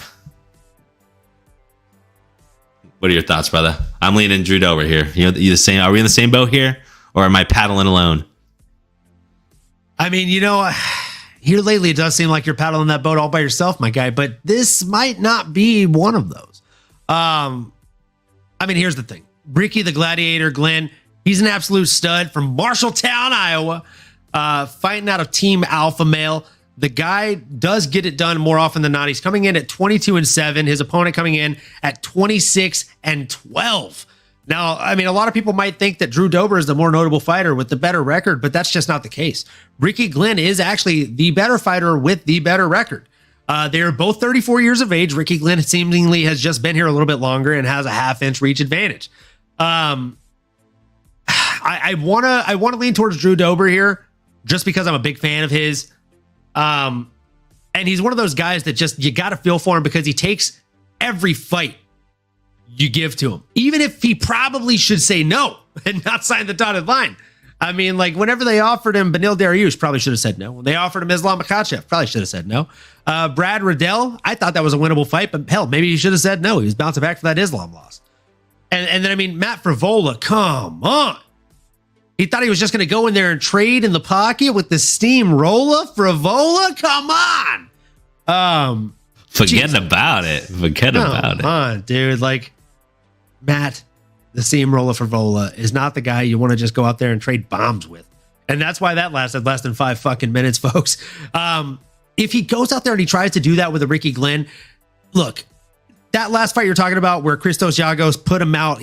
What are your thoughts, brother? I'm leaning Drew Dober here. You the same? Are we in the same boat here, or am I paddling alone? I mean, here lately it does seem like you're paddling that boat all by yourself, my guy. But this might not be one of those. I mean, here's the thing: Ricky the Gladiator Glenn, he's an absolute stud from Marshalltown, Iowa, fighting out of Team Alpha Male. The guy does get it done more often than not. He's coming in at 22-7. His opponent coming in at 26-12. Now, I mean, a lot of people might think that Drew Dober is the more notable fighter with the better record, but that's just not the case. Ricky Glenn is actually the better fighter with the better record. They're both 34 years of age. Ricky Glenn seemingly has just been here a little bit longer and has a half-inch reach advantage. I want to lean towards Drew Dober here just because I'm a big fan of his. And he's one of those guys that just, you got to feel for him because he takes every fight you give to him, even if he probably should say no and not sign the dotted line. I mean, like whenever they offered him Benil Dariush, probably should have said no. When they offered him Islam Makhachev, probably should have said no. Brad Riddell, I thought that was a winnable fight, but hell, maybe he should have said no. He was bouncing back for that Islam loss. And then, I mean, Matt Frivola, come on. He thought he was just going to go in there and trade in the pocket with the steamroller. Frivola, come on. Forget about it. Forget about it. Come on, dude. Like, Matt, the steamroller Frivola is not the guy you want to just go out there and trade bombs with. And that's why that lasted less than 5 fucking minutes, folks. If he goes out there and he tries to do that with a Ricky Glenn, look, that last fight you're talking about where Christos Giagos put him out,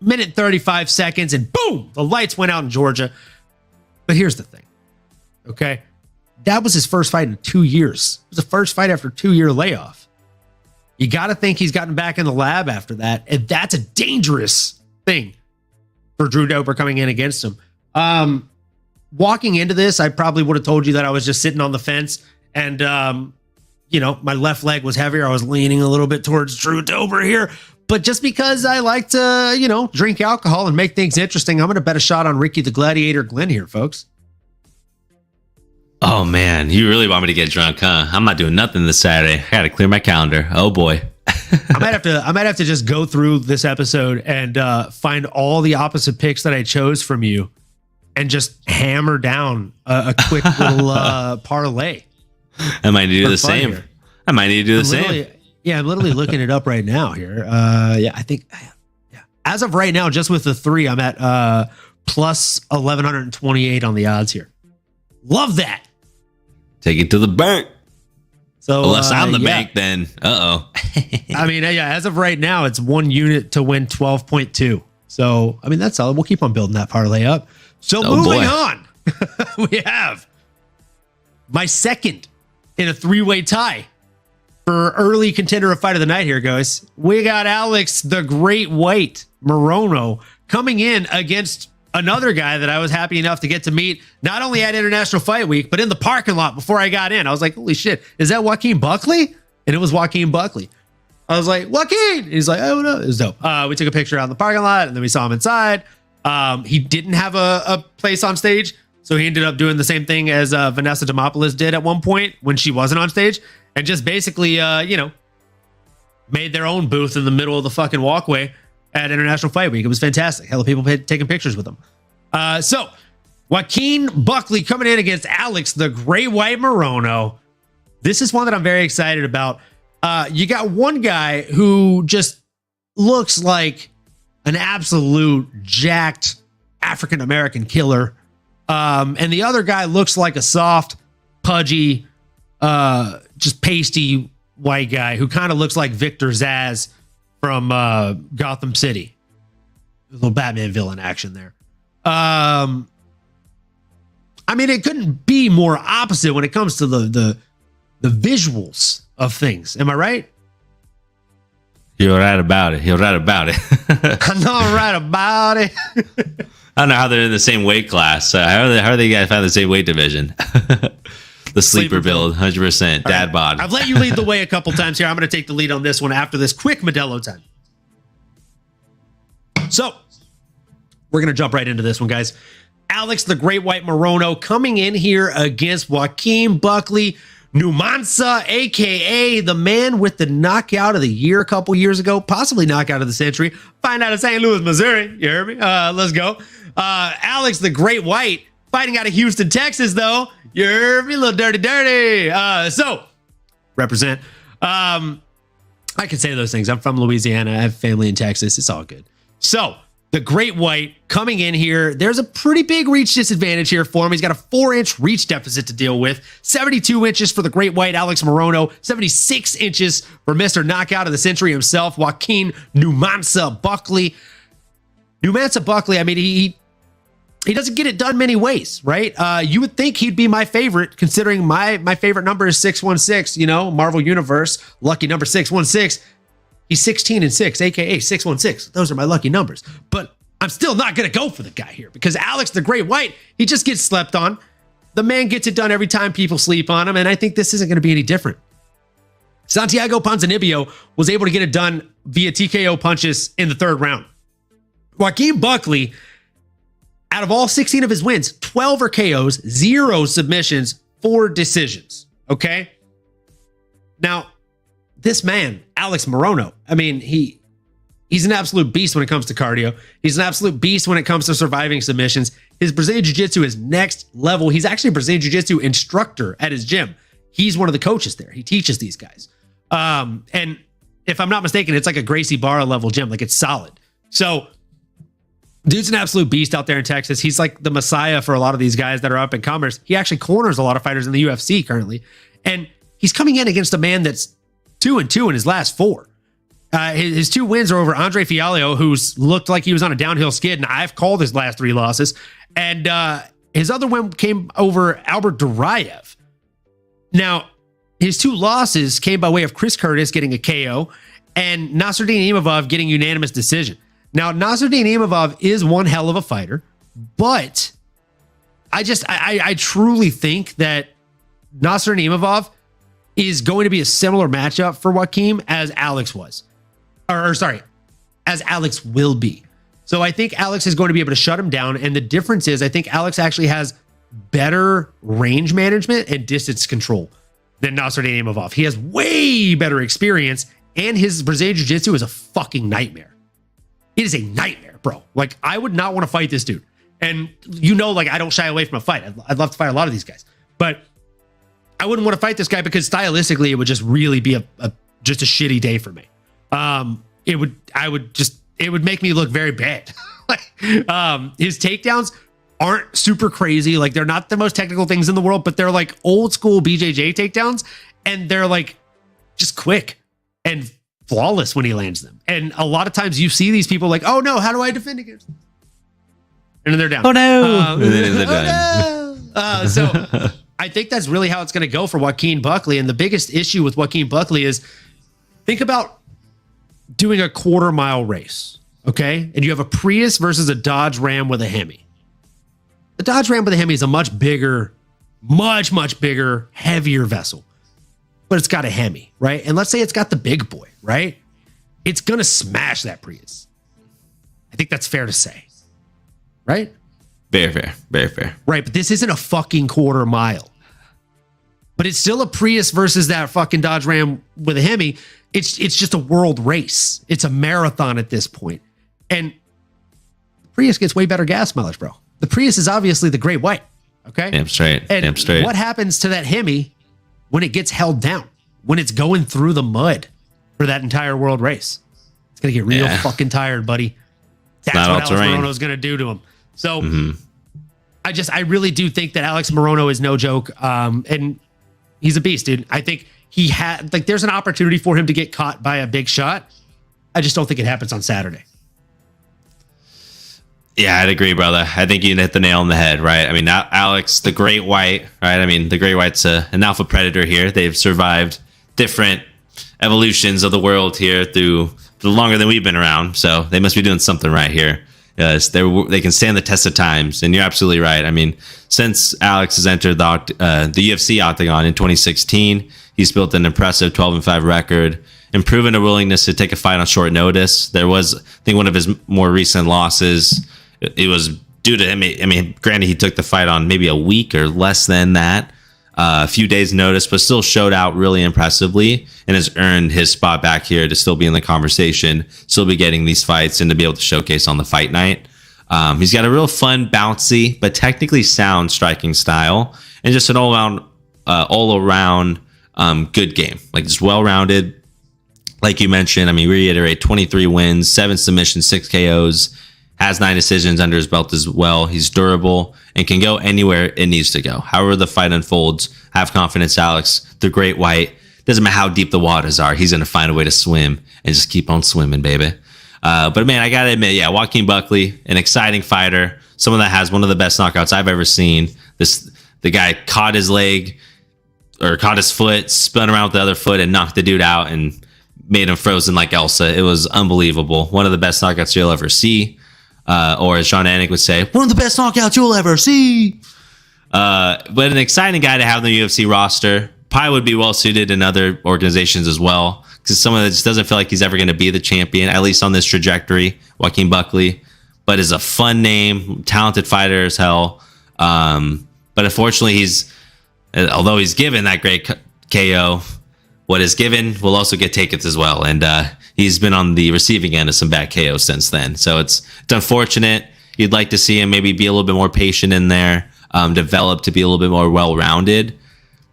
minute 35 seconds and boom, the lights went out in Georgia. But here's the thing, okay? That was his first fight in 2 years. It was the first fight after a 2-year layoff. You got to think he's gotten back in the lab after that. And that's a dangerous thing for Drew Dober coming in against him. Walking into this, I probably would have told you that I was just sitting on the fence and, my left leg was heavier. I was leaning a little bit towards Drew Dober here. But just because I like to, drink alcohol and make things interesting, I'm going to bet a shot on Ricky the Gladiator Glenn here, folks. Oh, man. You really want me to get drunk, huh? I'm not doing nothing this Saturday. I got to clear my calendar. Oh, boy. I might have to just go through this episode and find all the opposite picks that I chose from you and just hammer down a quick little parlay. I might need to do the same. Here. I might need to do the same. Yeah, I'm literally looking it up right now here. I think as of right now, just with the 3, I'm at plus 1,128 on the odds here. Love that. Take it to the bank. So unless I'm the bank, then I mean, as of right now, it's 1 unit to win 12.2. So I mean, that's solid. We'll keep on building that parlay up. So moving on, we have my second in a 3-way tie for early contender of fight of the night here, guys. We got Alex the Great White Morono coming in against another guy that I was happy enough to get to meet, not only at International Fight Week, but in the parking lot before I got in. I was like, holy shit, is that Joaquin Buckley? And it was Joaquin Buckley. I was like, Joaquin! And he's like, oh no, it was dope. We took a picture out in the parking lot and then we saw him inside. He didn't have a place on stage, so he ended up doing the same thing as Vanessa Demopoulos did at one point when she wasn't on stage, and just basically, made their own booth in the middle of the fucking walkway at International Fight Week. It was fantastic. Hell of people taking pictures with him. So Joaquin Buckley coming in against Alex the Great White Morono. This is one that I'm very excited about. You got one guy who just looks like an absolute jacked African-American killer. And the other guy looks like a soft, pudgy, just pasty white guy who kind of looks like Victor Zsasz from Gotham City. A little Batman villain action there. I mean, it couldn't be more opposite when it comes to the visuals of things. Am I right? You're right about it. You're right about it. I know I'm right about it. I don't know how they're in the same weight class. How are they guys found the same weight division? The sleeper build, 100%. Dad bod. I've let you lead the way a couple times here. I'm going to take the lead on this one after this quick Modelo time. So we're going to jump right into this one, guys. Alex the Great White Morono coming in here against Joaquin Buckley Numanza, a.k.a. the man with the knockout of the year a couple years ago, possibly knockout of the century. Find out in St. Louis, Missouri. You heard me? Let's go. Alex the Great White fighting out of Houston, Texas, though. You heard me? A little dirty. So, represent. I can say those things. I'm from Louisiana. I have family in Texas. It's all good. So, the Great White coming in here. There's a pretty big reach disadvantage here for him. He's got a 4-inch reach deficit to deal with. 72 inches for the Great White, Alex Morono. 76 inches for Mr. Knockout of the Century himself, Joaquin Numanza Buckley. Numanza Buckley, I mean, he doesn't get it done many ways, right? You would think he'd be my favorite, considering my favorite number is 616, you know, Marvel Universe, lucky number 616. He's 16-6, aka 616. Those are my lucky numbers. But I'm still not going to go for the guy here because Alex the Great White, he just gets slept on. The man gets it done every time people sleep on him, and I think this isn't going to be any different. Santiago Ponzinibbio was able to get it done via TKO punches in the 3rd round. Joaquin Buckley, out of all 16 of his wins, 12 are KOs, 0 submissions, 4 decisions. Okay? Now, this man, Alex Morono, I mean, he's an absolute beast when it comes to cardio. He's an absolute beast when it comes to surviving submissions. His Brazilian Jiu-Jitsu is next level. He's actually a Brazilian Jiu-Jitsu instructor at his gym. He's one of the coaches there. He teaches these guys. And if I'm not mistaken, it's like a Gracie Barra level gym. Like, it's solid. So, dude's an absolute beast out there in Texas. He's like the messiah for a lot of these guys that are up and comers. He actually corners a lot of fighters in the UFC currently. And he's coming in against a man that's 2-2 in his last 4. His 2 wins are over Andre Fialho, who's looked like he was on a downhill skid, and I've called his last 3 losses. And his other win came over Albert Duraev. Now, his 2 losses came by way of Chris Curtis getting a KO and Nasruddin Imavov getting unanimous decision. Now, Nasruddin Imavov is one hell of a fighter, but I truly think that Nasruddin Imavov is going to be a similar matchup for Joaquin as Alex was. As Alex will be. So I think Alex is going to be able to shut him down. And the difference is I think Alex actually has better range management and distance control than Nasruddin Imavov. He has way better experience, and his Brazilian Jiu-Jitsu is a fucking nightmare. It is a nightmare, bro. Like, I would not want to fight this dude. And you know, like, I don't shy away from a fight. I'd love to fight a lot of these guys. But I wouldn't want to fight this guy because stylistically it would just really be just a shitty day for me. It would make me look very bad. His takedowns aren't super crazy. Like, they're not the most technical things in the world, but they're like old school BJJ takedowns, and they're like just quick and flawless when he lands them. And a lot of times you see these people like, oh no, how do I defend against them? And then they're down. Oh no. And then they're done. So I think that's really how it's going to go for Joaquin Buckley. And the biggest issue with Joaquin Buckley is, think about doing a 1/4 mile race, okay? And you have a Prius versus a Dodge Ram with a Hemi. The Dodge Ram with a Hemi is a much bigger, much bigger, heavier vessel, but it's got a Hemi, right? And let's say it's got the big boy, right? It's going to smash that Prius. I think that's fair to say, right? Very fair. Right, but this isn't a fucking 1/4 mile. But it's still a Prius versus that fucking Dodge Ram with a Hemi. It's just a world race. It's a marathon at this point. And the Prius gets way better gas mileage, bro. The Prius is obviously the Great White, okay? Damn straight. And what happens to that Hemi when it gets held down? When it's going through the mud for that entire world race? It's going to get real fucking tired, buddy. That's what Alex Morono is going to do to him. So I really do think that Alex Morono is no joke. And he's a beast, dude. I think he had, like, there's an opportunity for him to get caught by a big shot. I just don't think it happens on Saturday. Yeah, I'd agree, brother. I think you hit the nail on the head, right? I mean, Alex, the Great White, right? I mean, the Great White's an alpha predator here. They've survived different evolutions of the world here through longer than we've been around. So they must be doing something right here. Yes, they can stand the test of times. And you're absolutely right. I mean, since Alex has entered the UFC octagon in 2016, he's built an impressive 12-5 record and proven a willingness to take a fight on short notice. There was, I think, one of his more recent losses. It was due to him. I mean, granted, he took the fight on maybe a week or less than that, a few days' notice, but still showed out really impressively and has earned his spot back here to still be in the conversation, still be getting these fights and to be able to showcase on the fight night. He's got a real fun, bouncy, but technically sound striking style and just an all around good game, like just well-rounded. Like you mentioned, I mean, reiterate, 23 wins, 7 submissions, 6 KOs, has 9 decisions under his belt as well. He's durable and can go anywhere it needs to go. However the fight unfolds, have confidence, Alex, the Great White. Doesn't matter how deep the waters are. He's going to find a way to swim and just keep on swimming, baby. But man, I got to admit, yeah, Joaquin Buckley, an exciting fighter. Someone that has one of the best knockouts I've ever seen. The guy caught his leg or caught his foot, spun around with the other foot and knocked the dude out and made him frozen like Elsa. It was unbelievable. One of the best knockouts you'll ever see. Or as Sean Anik would say, one of the best knockouts you'll ever see. But an exciting guy to have on the UFC roster. Probably would be well suited in other organizations as well, because someone that just doesn't feel like he's ever going to be the champion, at least on this trajectory, Joaquin Buckley, but is a fun name, talented fighter as hell. But unfortunately, although he's given that great KO, what is given will also get taken as well. And he's been on the receiving end of some bad KOs since then. So it's unfortunate. You'd like to see him maybe be a little bit more patient in there, develop to be a little bit more well-rounded.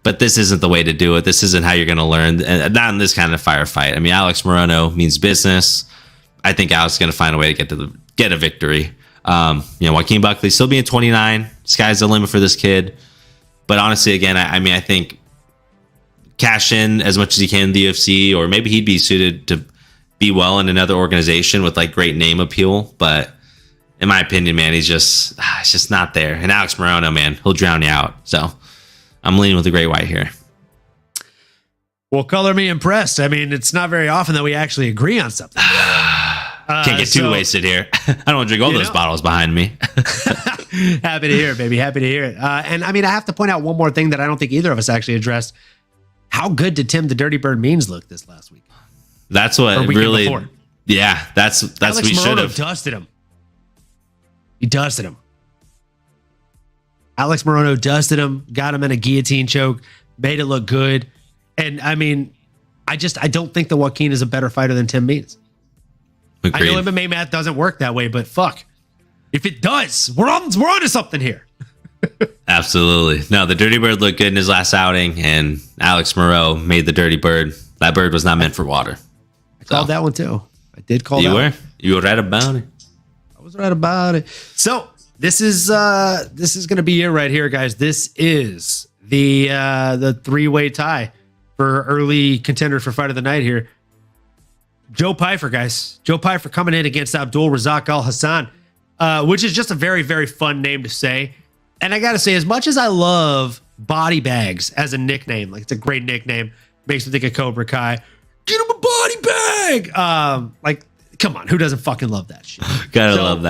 But this isn't the way to do it. This isn't how you're going to learn. And not in this kind of firefight. I mean, Alex Morono means business. I think Alex is going to find a way to get a victory. Joaquin Buckley still being 29. Sky's the limit for this kid. But honestly, again, I think cash in as much as he can in the UFC, or maybe he'd be suited to be well in another organization with like great name appeal. But in my opinion, man, it's just not there. And Alex Morono, man, he'll drown you out. So I'm leaning with the Great White here. Well, color me impressed. I mean, it's not very often that we actually agree on something. Can't get too wasted here. I don't want to drink all those bottles behind me. Happy to hear it, baby. Happy to hear it. And I mean, I have to point out one more thing that I don't think either of us actually addressed. How good did Tim the Dirty Bird Means look this last week? That's what really. Before? Yeah, that's Alex we should have dusted him. He dusted him. Alex Morono dusted him, got him in a guillotine choke, made it look good. And I mean, I don't think the Joaquin is a better fighter than Tim Means. Agreed. I know MMA math doesn't work that way, but fuck, if it does, we're onto something here. Absolutely. No, the Dirty Bird looked good in his last outing, and Alex Moreau made the Dirty Bird. That bird was not meant for water. I called that one too. I did call that. You were right about it. I was right about it. So this is going to be it right here, guys. This is the three-way tie for early contender for fight of the night here. Joe Pyfer, guys. Joe Pyfer coming in against Abdul Razak Al Hassan, which is just a very, very fun name to say. And I got to say, as much as I love Body Bags as a nickname, like it's a great nickname, makes me think of Cobra Kai. Get him a body bag. Like, come on, who doesn't fucking love that shit? Gotta love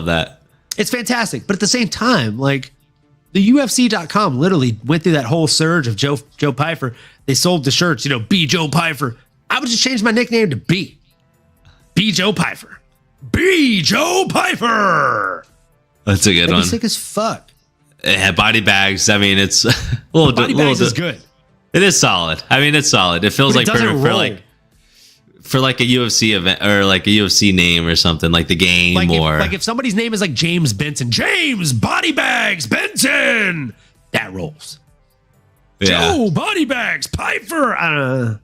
that. It's fantastic. But at the same time, like, the UFC.com literally went through that whole surge of Joe Pyfer. They sold the shirts, B Joe Pyfer. I would just change my nickname to B Joe Pyfer. B Joe Pyfer. That's a good one. Sick as fuck. Yeah, Body Bags. I mean, it's a little. Body Bags is good. It is solid. I mean, it's solid. It feels like perfect for like a UFC event or like a UFC name or something, like the game like if somebody's name is like James Benson, James Body Bags Benson, that rolls. Yeah. Joe Body Bags Pyfer.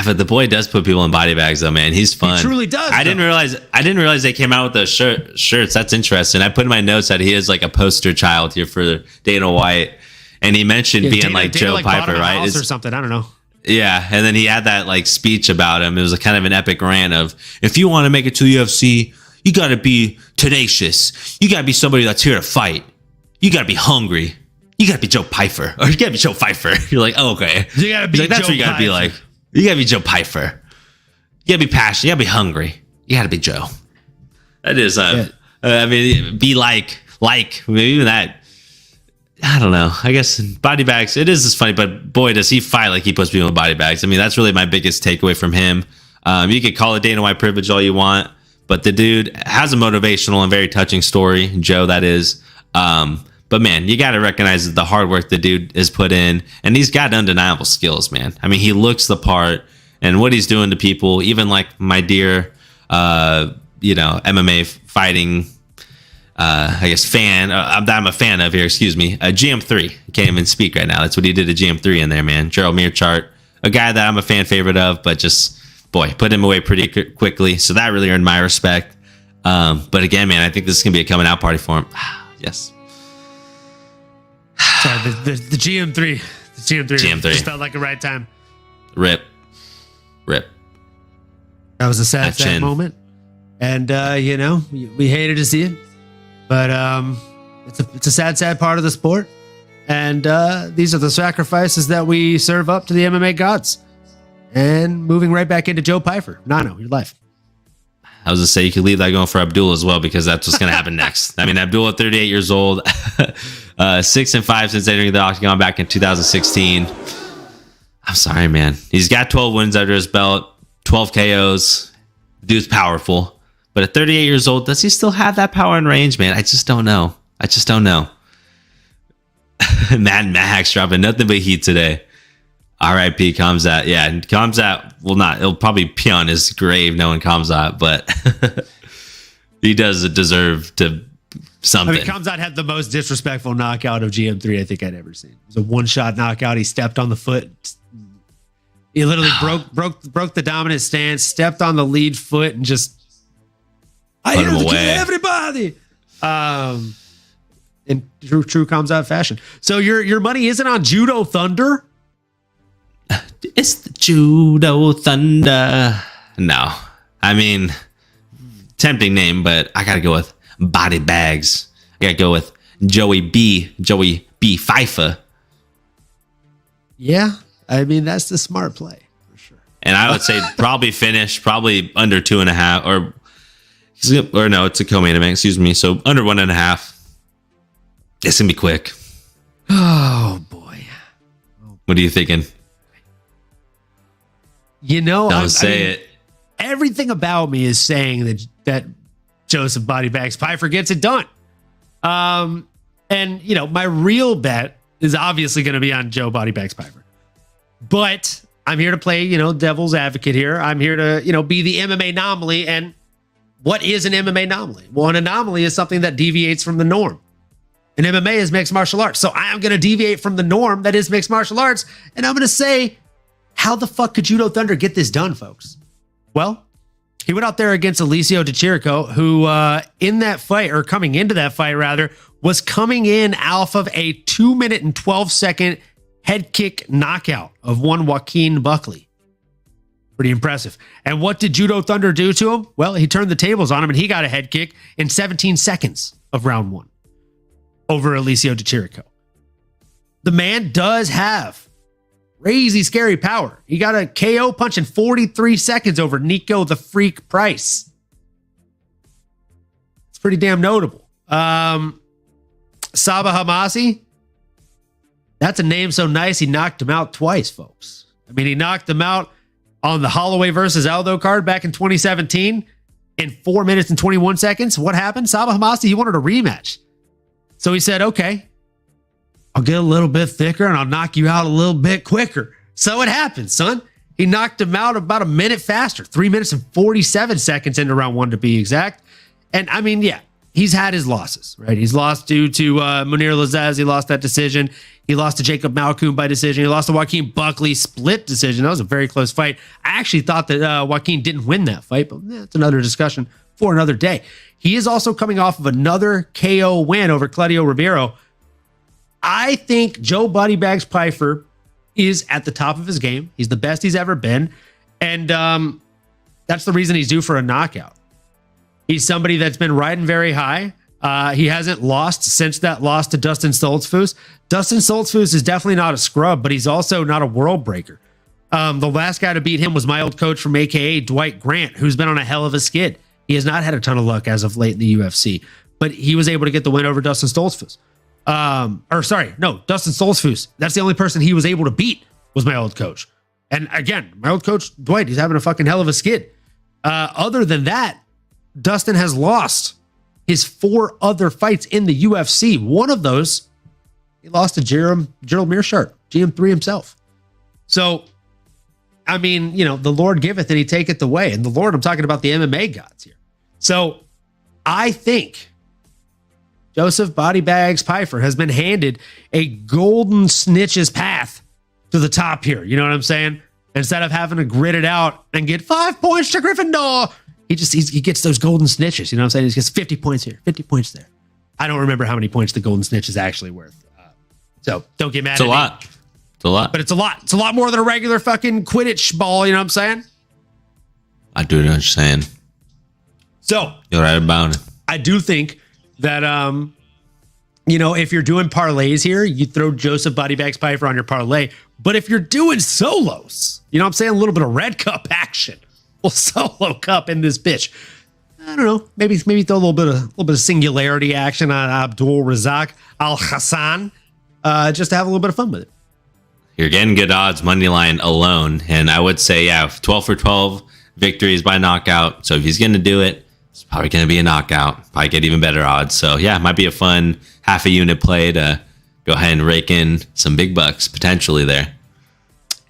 But the boy does put people in body bags, though, man. He's fun. He truly does. I didn't realize they came out with those shirts. That's interesting. I put in my notes that he is like a poster child here for Dana White, and he mentioned being Dana, like Dana Joe like Piper, right? Or something. I don't know. Yeah, and then he had that like speech about him. It was a kind of an epic rant of, if you want to make it to the UFC, you got to be tenacious. You got to be somebody that's here to fight. You got to be hungry. You got to be Joe Piper, or you got to be Joe Pfeiffer. You're like, oh, okay. You got to be. Like, that's Joe what you got to be like. You got to be Joe Pfeiffer. You got to be passionate. You got to be hungry. You got to be Joe. That is, I mean, be like maybe even that. I don't know. I guess body bags, it is just funny, but boy, does he fight like he puts people in body bags. I mean, that's really my biggest takeaway from him. You could call it Dana White privilege all you want, but the dude has a motivational and very touching story, Joe, that is. But man, you got to recognize the hard work the dude has put in, and he's got undeniable skills, man. I mean, he looks the part, and what he's doing to people, even like my dear, MMA fighting, I guess fan, I'm a fan of here, excuse me, GM3. I can't even speak right now. That's what he did to GM3 in there, man. Gerald Mearchart, a guy that I'm a fan favorite of, but just, boy, put him away pretty quickly. So that really earned my respect. But again, man, I think this is going to be a coming out party for him. Yes. Sorry, the GM3. The GM3 just felt like a right time. Rip. That was a sad moment. And, we hated to see it. But it's a sad part of the sport. And these are the sacrifices that we serve up to the MMA gods. And moving right back into Joe Pfeiffer. Nano, your life. I was going to say, you could leave that going for Abdul as well, because that's what's going to happen next. I mean, Abdul, 38 years old, 6-5 since entering the octagon back in 2016. I'm sorry, man. He's got 12 wins under his belt, 12 KOs. Dude's powerful. But at 38 years old, does he still have that power and range, man? I just don't know. Mad Max dropping nothing but heat today. R.I.P. Khamzat. Yeah, and Khamzat will not. He'll probably pee on his grave knowing Khamzat, but he does deserve to something. I mean, Khamzat had the most disrespectful knockout of GM3 I think I'd ever seen. It was a one-shot knockout. He stepped on the foot. He literally broke the dominant stance, stepped on the lead foot, and just put him away. Everybody. In true Khamzat fashion. So your money isn't on Judo Thunder? It's the Judo Thunder. No. I mean, tempting name, but I got to go with Body Bags. I got to go with Joey B. Pfeiffer. Yeah. I mean, that's the smart play for sure. And I would say probably under 2.5 or no, it's a co-main event, excuse me. So under 1.5. It's going to be quick. Oh, boy. What are you thinking? Don't say it. Everything about me is saying that Joseph Body Bags Pfeiffer gets it done. And my real bet is obviously going to be on Joe Body Bags Pfeiffer. But I'm here to play, devil's advocate here. I'm here to, be the MMA anomaly. And what is an MMA anomaly? Well, an anomaly is something that deviates from the norm. And MMA is mixed martial arts. So I am going to deviate from the norm that is mixed martial arts. And I'm going to say, how the fuck could Judo Thunder get this done, folks? Well, he went out there against Alessio Di Chirico, who in that fight, or coming into that fight rather, was coming in off of a 2 minute and 12 second head kick knockout of one Joaquin Buckley. Pretty impressive. And what did Judo Thunder do to him? Well, he turned the tables on him and he got a head kick in 17 seconds of round one over Alessio Di Chirico. The man does have crazy scary power. He got a KO punch in 43 seconds over Nico the Freak Price. It's pretty damn notable. Saba Hamasi, that's a name so nice he knocked him out twice, folks. I mean, he knocked him out on the Holloway versus Aldo card back in 2017 in 4 minutes and 21 seconds. What happened? Saba Hamasi, he wanted a rematch. So he said, okay, I'll get a little bit thicker and I'll knock you out a little bit quicker. So it happened, son. He knocked him out about a minute faster, 3 minutes and 47 seconds into round one to be exact. And I mean, yeah, he's had his losses, right? He's lost due to Munir Lazzez. He lost that decision. He lost to Jacob Malkoun by decision. He lost to Joaquin Buckley split decision. That was a very close fight. I actually thought that Joaquin didn't win that fight, but that's another discussion for another day. He is also coming off of another KO win over Claudio Ribeiro. I think Joe Buddy Bags Pyfer is at the top of his game. He's the best he's ever been. And that's the reason he's due for a knockout. He's somebody that's been riding very high. He hasn't lost since that loss to Dustin Stoltzfus. Dustin Stoltzfus is definitely not a scrub, but he's also not a world breaker. The last guy to beat him was my old coach from AKA, Dwight Grant, who's been on a hell of a skid. He has not had a ton of luck as of late in the UFC, but he was able to get the win over Dustin Stoltzfus. Dustin Stoltzfus. That's the only person he was able to beat was my old coach. And again, my old coach, Dwight, he's having a fucking hell of a skid. Other than that, Dustin has lost his 4 other fights in the UFC. One of those, he lost to Gerald Meerschaert, GM3 himself. So, I mean, the Lord giveth and he taketh away. And the Lord, I'm talking about the MMA gods here. So, I think Joseph Body Bags Pyfer has been handed a golden snitches path to the top here. You know what I'm saying? Instead of having to grit it out and get 5 points to Gryffindor, he gets those golden snitches. You know what I'm saying? He gets 50 points here, 50 points there. I don't remember how many points the golden snitch is actually worth. So don't get mad at me. It's a lot. But it's a lot. It's a lot more than a regular fucking Quidditch ball. You know what I'm saying? I do know what you're saying. So you're right about it. I do think that, if you're doing parlays here, you throw Joseph Body Bags Pyfer on your parlay. But if you're doing solos, you know what I'm saying? A little bit of red cup action. Well, solo cup in this bitch. I don't know. Maybe throw a little bit of singularity action on Abdul Razak Al Hassan, just to have a little bit of fun with it. You're getting good odds money line alone, and I would say 12 for 12 victories by knockout. So if he's going to do it, it's probably going to be a knockout. Probably get even better odds. So it might be a fun half a unit play to go ahead and rake in some big bucks potentially there.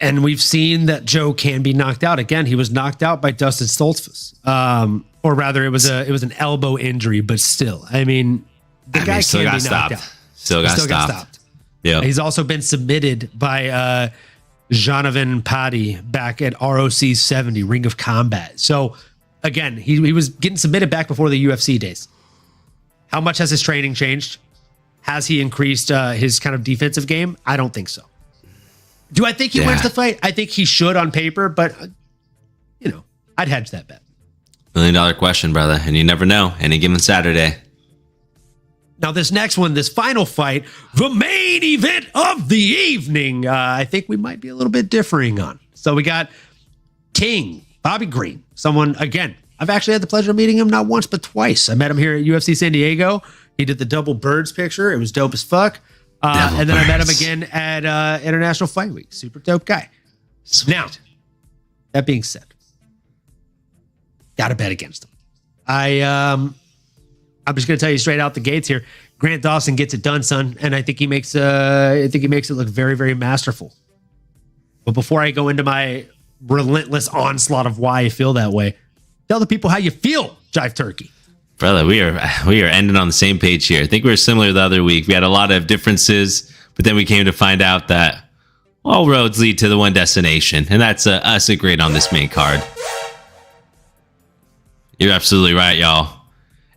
And we've seen that Joe can be knocked out. Again, he was knocked out by Dustin Stoltzfus. Or rather, it was an elbow injury, but still. I mean, the guy still can got be knocked stopped. out. Still got stopped. Yeah. He's also been submitted by Jonathan Paddy back at ROC 70, Ring of Combat. So, again, he was getting submitted back before the UFC days. How much has his training changed? Has he increased his kind of defensive game? I don't think so. Do I think he wins the fight? I think he should on paper, but, I'd hedge that bet. $1 million question, brother. And you never know. Any given Saturday. Now, this next one, this final fight, the main event of the evening, I think we might be a little bit differing on. So we got King, Bobby Green, someone, again, I've actually had the pleasure of meeting him not once, but twice. I met him here at UFC San Diego. He did the double birds picture. It was dope as fuck. And then I met him again at International Fight Week. Super dope guy. Sweet. Now, that being said, got to bet against him. I'm just going to tell you straight out the gates here. Grant Dawson gets it done, son, and I think he makes it look very, very masterful. But before I go into my relentless onslaught of why I feel that way, tell the people how you feel, Jive Turkey. Brother, we are ending on the same page here. I think we were similar the other week. We had a lot of differences, but then we came to find out that all roads lead to the one destination, and that's us agreeing on this main card. You're absolutely right, y'all.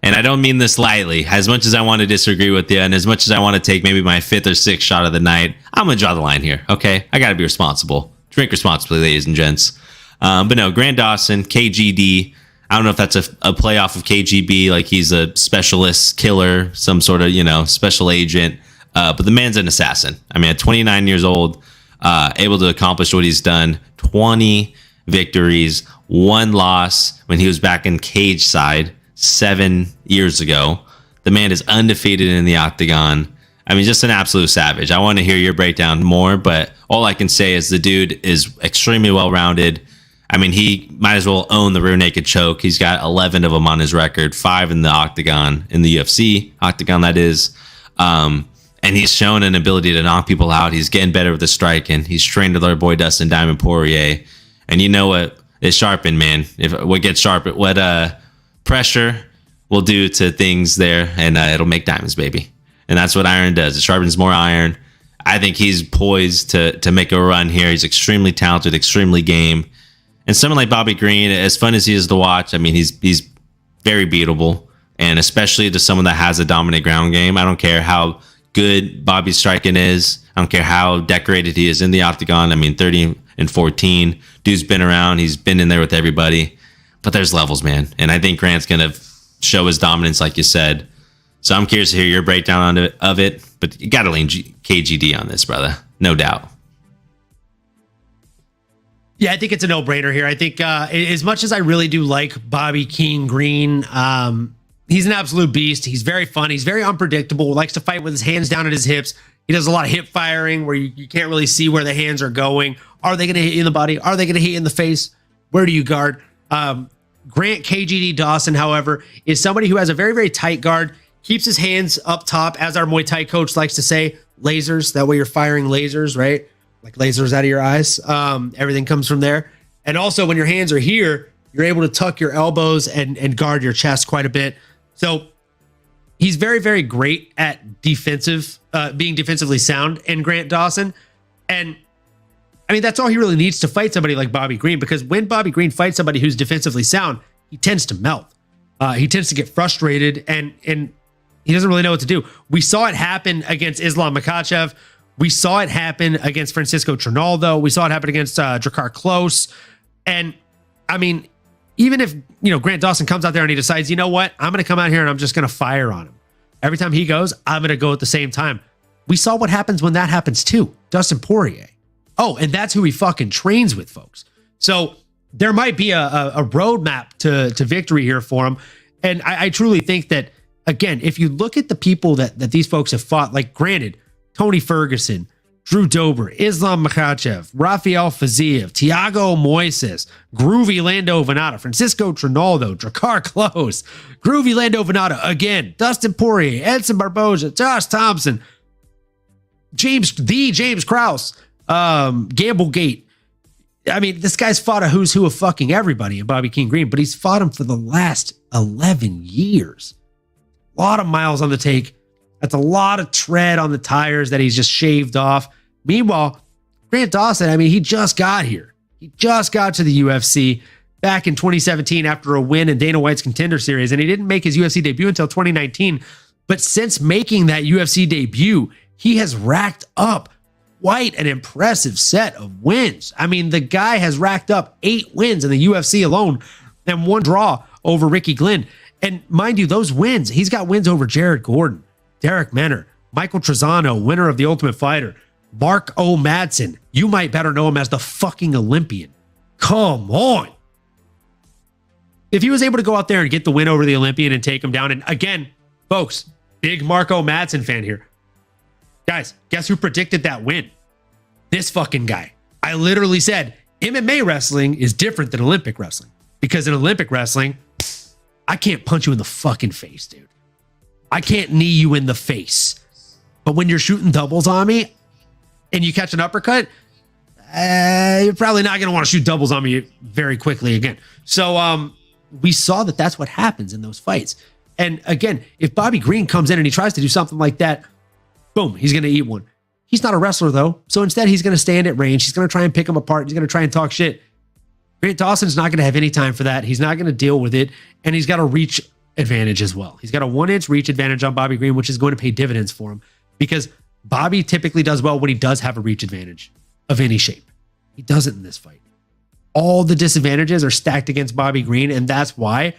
And I don't mean this lightly. As much as I want to disagree with you, and as much as I want to take maybe my 5th or 6th shot of the night, I'm going to draw the line here, okay? I got to be responsible. Drink responsibly, ladies and gents. But no, Grant Dawson, KGD. I don't know if that's a playoff of KGB, like he's a specialist killer, some sort of, special agent. But the man's an assassin. I mean, at 29 years old, able to accomplish what he's done. 20 victories, 1 loss when he was back in cage side 7 years ago. The man is undefeated in the octagon. I mean, just an absolute savage. I want to hear your breakdown more, but all I can say is the dude is extremely well-rounded. I mean, he might as well own the rear naked choke. He's got 11 of them on his record, 5 in the octagon, in the UFC octagon, that is. And he's shown an ability to knock people out. He's getting better with the striking. He's trained with our boy Dustin Diamond Poirier. And you know what? It's sharpened, man. What gets sharp, what pressure will do to things there, and it'll make diamonds, baby. And that's what iron does. It sharpens more iron. I think he's poised to make a run here. He's extremely talented, extremely game. And someone like Bobby Green, as fun as he is to watch, I mean, he's very beatable. And especially to someone that has a dominant ground game. I don't care how good Bobby's striking is. I don't care how decorated he is in the octagon. I mean, 30-14. Dude's been around. He's been in there with everybody. But there's levels, man. And I think Grant's going to show his dominance, like you said. So I'm curious to hear your breakdown of it. But you got to lean KGD on this, brother. No doubt. Yeah, I think it's a no-brainer here. I think as much as I really do like Bobby King Green, he's an absolute beast. He's very fun. He's very unpredictable. Likes to fight with his hands down at his hips. He does a lot of hip firing where you can't really see where the hands are going. Are they going to hit you in the body? Are they going to hit you in the face? Where do you guard? Grant KGD Dawson, however, is somebody who has a very, very tight guard, keeps his hands up top, as our Muay Thai coach likes to say, lasers. That way you're firing lasers, right? Like lasers out of your eyes. Everything comes from there. And also when your hands are here, you're able to tuck your elbows and guard your chest quite a bit. So he's very, very great at being defensively sound in Grant Dawson. And I mean, that's all he really needs to fight somebody like Bobby Green, because when Bobby Green fights somebody who's defensively sound, he tends to melt. He tends to get frustrated and he doesn't really know what to do. We saw it happen against Islam Makhachev. We saw it happen against Francisco Trinaldo. We saw it happen against Drakkar Klose. And I mean, even if, Grant Dawson comes out there and he decides, you know what, I'm going to come out here and I'm just going to fire on him. Every time he goes, I'm going to go at the same time. We saw what happens when that happens too. Dustin Poirier. Oh, and that's who he fucking trains with, folks. So there might be a roadmap to victory here for him. And I truly think that, again, if you look at the people that these folks have fought, like granted, Tony Ferguson, Drew Dober, Islam Makhachev, Rafael Fiziev, Thiago Moises, Groovy Lando Venata, Francisco Trinaldo, Drakkar Klose, Groovy Lando Venata again, Dustin Poirier, Edson Barboza, Josh Thompson, James Krause, Gamblegate. I mean, this guy's fought a who's who of fucking everybody in Bobby King Green, but he's fought him for the last 11 years. A lot of miles on the take. That's a lot of tread on the tires that he's just shaved off. Meanwhile, Grant Dawson, I mean, he just got here. He just got to the UFC back in 2017 after a win in Dana White's Contender Series, and he didn't make his UFC debut until 2019. But since making that UFC debut, he has racked up quite an impressive set of wins. I mean, the guy has racked up 8 wins in the UFC alone and 1 draw over Ricky Glenn. And mind you, those wins, he's got wins over Jared Gordon, Derek Menner, Michael Trezano, winner of The Ultimate Fighter, Mark O. Madsen. You might better know him as the fucking Olympian. Come on. If he was able to go out there and get the win over the Olympian and take him down, and again, folks, big Mark O. Madsen fan here. Guys, guess who predicted that win? This fucking guy. I literally said, MMA wrestling is different than Olympic wrestling. Because in Olympic wrestling, I can't punch you in the fucking face, dude. I can't knee you in the face. But when you're shooting doubles on me and you catch an uppercut, you're probably not going to want to shoot doubles on me very quickly again. So we saw that that's what happens in those fights. And again, if Bobby Green comes in and he tries to do something like that, boom, he's going to eat one. He's not a wrestler, though. So instead, he's going to stand at range. He's going to try and pick him apart. He's going to try and talk shit. Grant Dawson's not going to have any time for that. He's not going to deal with it. And he's got a reach advantage as well. He's got a 1-inch reach advantage on Bobby Green, which is going to pay dividends for him because Bobby typically does well when he does have a reach advantage of any shape. He doesn't in this fight. All the disadvantages are stacked against Bobby Green, and that's why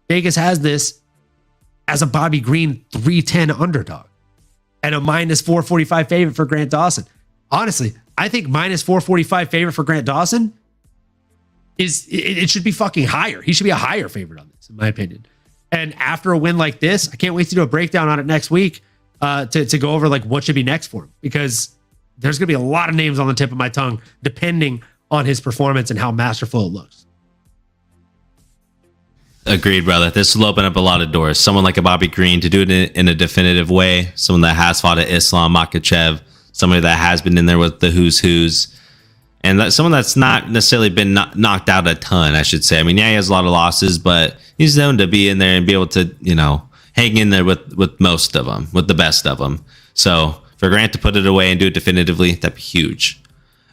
Vegas has this as a Bobby Green 310 underdog and a minus 445 favorite for Grant Dawson. Honestly, I think minus 445 favorite for Grant Dawson it should be fucking higher. He should be a higher favorite on this, in my opinion. And after a win like this, I can't wait to do a breakdown on it next week to go over like what should be next for him, because there's going to be a lot of names on the tip of my tongue depending on his performance and how masterful it looks. Agreed, brother. This will open up a lot of doors. Someone like a Bobby Green to do it in a definitive way. Someone that has fought at Islam Makhachev. Somebody that has been in there with the who's who's. And someone that's not necessarily been knocked out a ton, I should say. I mean, yeah, he has a lot of losses, but he's known to be in there and be able to, hang in there with most of them, with the best of them. So For Grant to put it away and do it definitively, that'd be huge.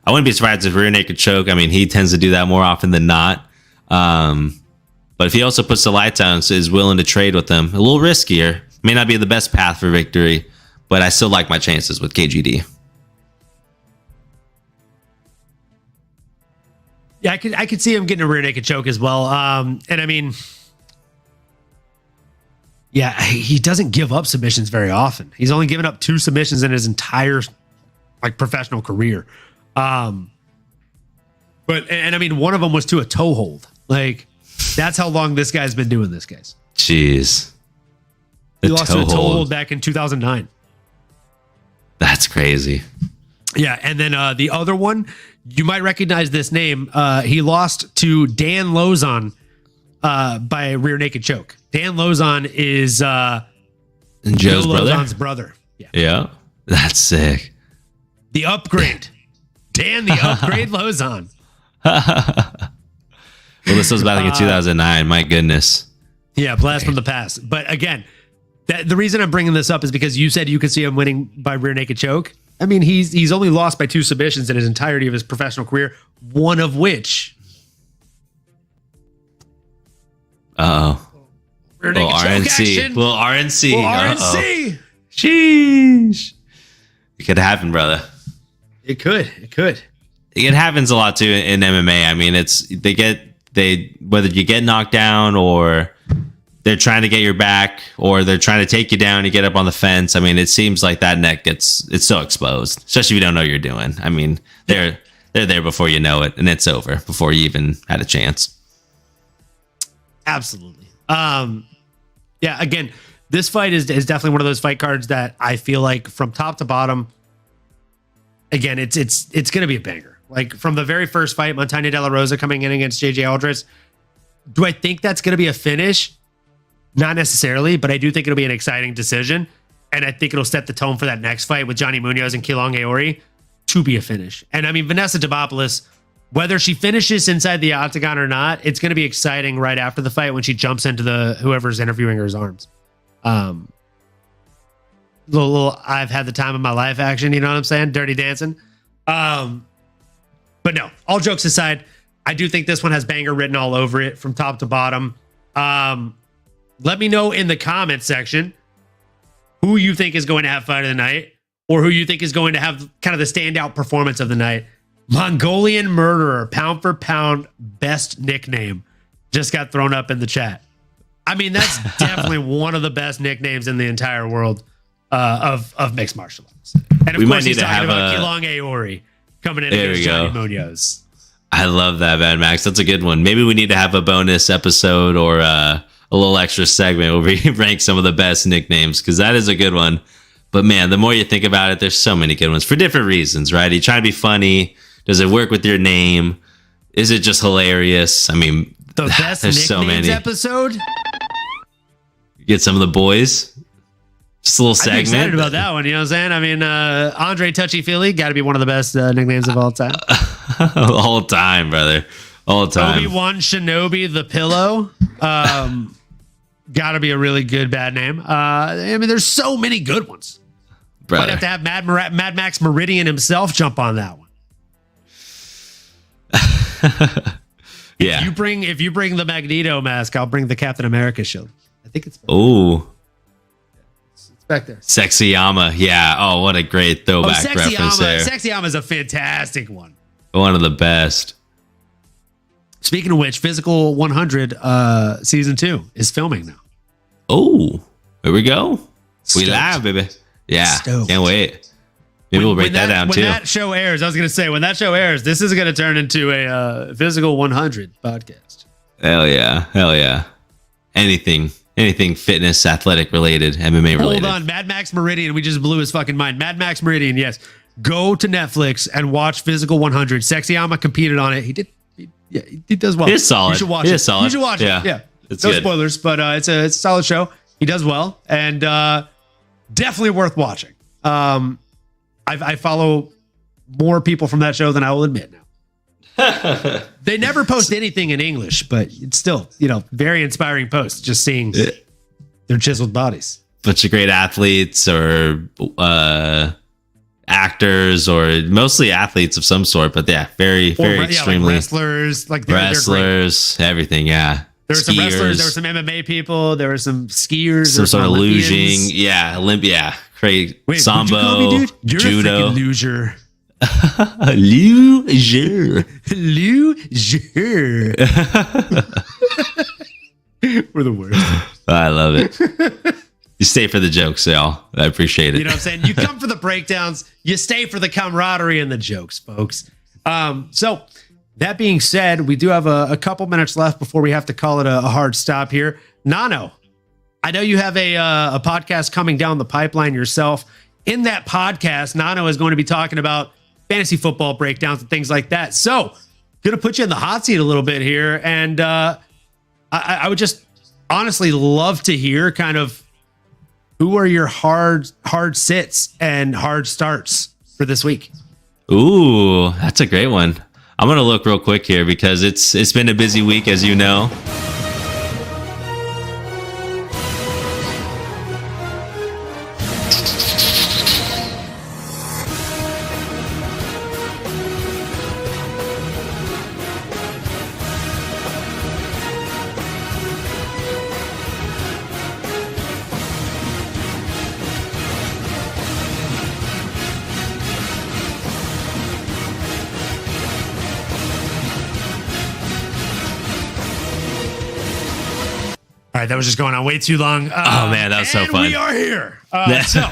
I wouldn't be surprised if rear naked choke. I mean, he tends to do that more often than not. But if he also puts the lights on and is willing to trade with them, a little riskier. May not be the best path for victory, but I still like my chances with KGD. Yeah, I could see him getting a rear naked choke as well. And I mean, yeah, he doesn't give up submissions very often. He's only given up 2 submissions in his entire professional career. But I mean, one of them was to a toe hold. Like, that's how long this guy's been doing this, guys. Jeez. He lost to a toe hold back in 2009. That's crazy. Yeah, and then the other one, you might recognize this name. He lost to Dan Lozon by a rear naked choke. Dan Lozon is Joe's Lozon's brother. Yeah, that's sick. The upgrade. Dan, the upgrade Lozon. Well, this was back in 2009. My goodness. Yeah, blast from the past. But again, the reason I'm bringing this up is because you said you could see him winning by rear naked choke. I mean, he's only lost by 2 submissions in his entirety of his professional career, one of which. Uh-oh. Rear naked choke action. Well, RNC. Well, RNC. Sheesh. It could happen, brother. It could. It happens a lot too in MMA. I mean, whether you get knocked down or they're trying to get your back or they're trying to take you down, you get up on the fence. I mean, it seems like that neck it's so exposed, especially if you don't know what you're doing. I mean, they're there before you know it, and it's over before you even had a chance. Absolutely. Yeah, again, this fight is definitely one of those fight cards that I feel like from top to bottom, again, it's going to be a banger. Like from the very first fight, Montaña De La Rosa coming in against JJ Alvarez. Do I think that's going to be a finish? Not necessarily, but I do think it'll be an exciting decision. And I think it'll set the tone for that next fight with Johnny Munoz and Kilong Aori to be a finish. And I mean, Vanessa Demopoulos, whether she finishes inside the octagon or not, it's going to be exciting right after the fight when she jumps into whoever's interviewing her's arms. Little I've had the time of my life action, you know what I'm saying? Dirty dancing. But no, all jokes aside, I do think this one has banger written all over it from top to bottom. Let me know in the comment section who you think is going to have fight of the night or who you think is going to have kind of the standout performance of the night. Mongolian Murderer, pound for pound, best nickname, just got thrown up in the chat. I mean, that's definitely one of the best nicknames in the entire world of mixed martial arts. And of course, he's talking about Kilong Aori coming in against Johnny Munoz. I love that, Mad Max. That's a good one. Maybe we need to have a bonus episode or a little extra segment where we rank some of the best nicknames, because that is a good one. But man, the more you think about it, there's so many good ones for different reasons, right? Are you trying to be funny? Does it work with your name? Is it just hilarious? I mean, the best there's so many. Episode. Get some of the boys. Just a little segment. I'm excited about that one. You know what I'm saying? I mean, Andre Touchy Philly got to be one of the best nicknames of all time. All time, brother. All time. Obi-Wan Shinobi the Pillow. Got to be a really good bad name. I mean, there's so many good ones. Brother. Might have to have Mad Max Meridian himself jump on that one. Yeah. If you bring the Magneto mask, I'll bring the Captain America shield. I think it's. Oh. It's back there. Sexy Yama. Yeah. Oh, what a great throwback reference there. Sexy Yama is a fantastic one. One of the best. Speaking of which, Physical 100 season 2 is filming now. Oh, here we go. Stoked. We live, baby. Yeah. Stoked. Can't wait. Maybe we'll break that down too. When that show airs, I was going to say, when that show airs, this is going to turn into a Physical 100 podcast. Hell yeah. Hell yeah. Anything fitness, athletic related, MMA related. Hold on. Mad Max Meridian. We just blew his fucking mind. Mad Max Meridian. Yes. Go to Netflix and watch Physical 100. Sexy Yama competed on it. He did. He does well. He's solid. You should watch it. You should watch it. Yeah. It's no good. spoilers, but it's a solid show. He does well, and definitely worth watching. I follow more people from that show than I will admit now. They never post anything in English, but it's still, very inspiring posts. Just seeing their chiseled bodies. Bunch of great athletes or actors or mostly athletes of some sort. But yeah, very extremely like wrestlers, like wrestlers, everything. Yeah. There were some wrestlers, there were some MMA people, there were some skiers, some sort of luging. Yeah, Olympia. Crazy. Wait, Sambo, what'd you call me, dude? You're judo. a freaking loser. Loser. Loser. We're the worst. I love it. You stay for the jokes, y'all. I appreciate it. You know what I'm saying? You come for the breakdowns, you stay for the camaraderie and the jokes, folks. So that being said, we do have a couple minutes left before we have to call it a hard stop here. Nano, I know you have a podcast coming down the pipeline yourself. In that podcast, Nano is going to be talking about fantasy football breakdowns and things like that. So, going to put you in the hot seat a little bit here. And I would just honestly love to hear kind of who are your hard sits and hard starts for this week. Ooh, that's a great one. I'm going to look real quick here because it's been a busy week, as you know. All right, that was just going on way too long. Oh man, that was so fun. We are here. So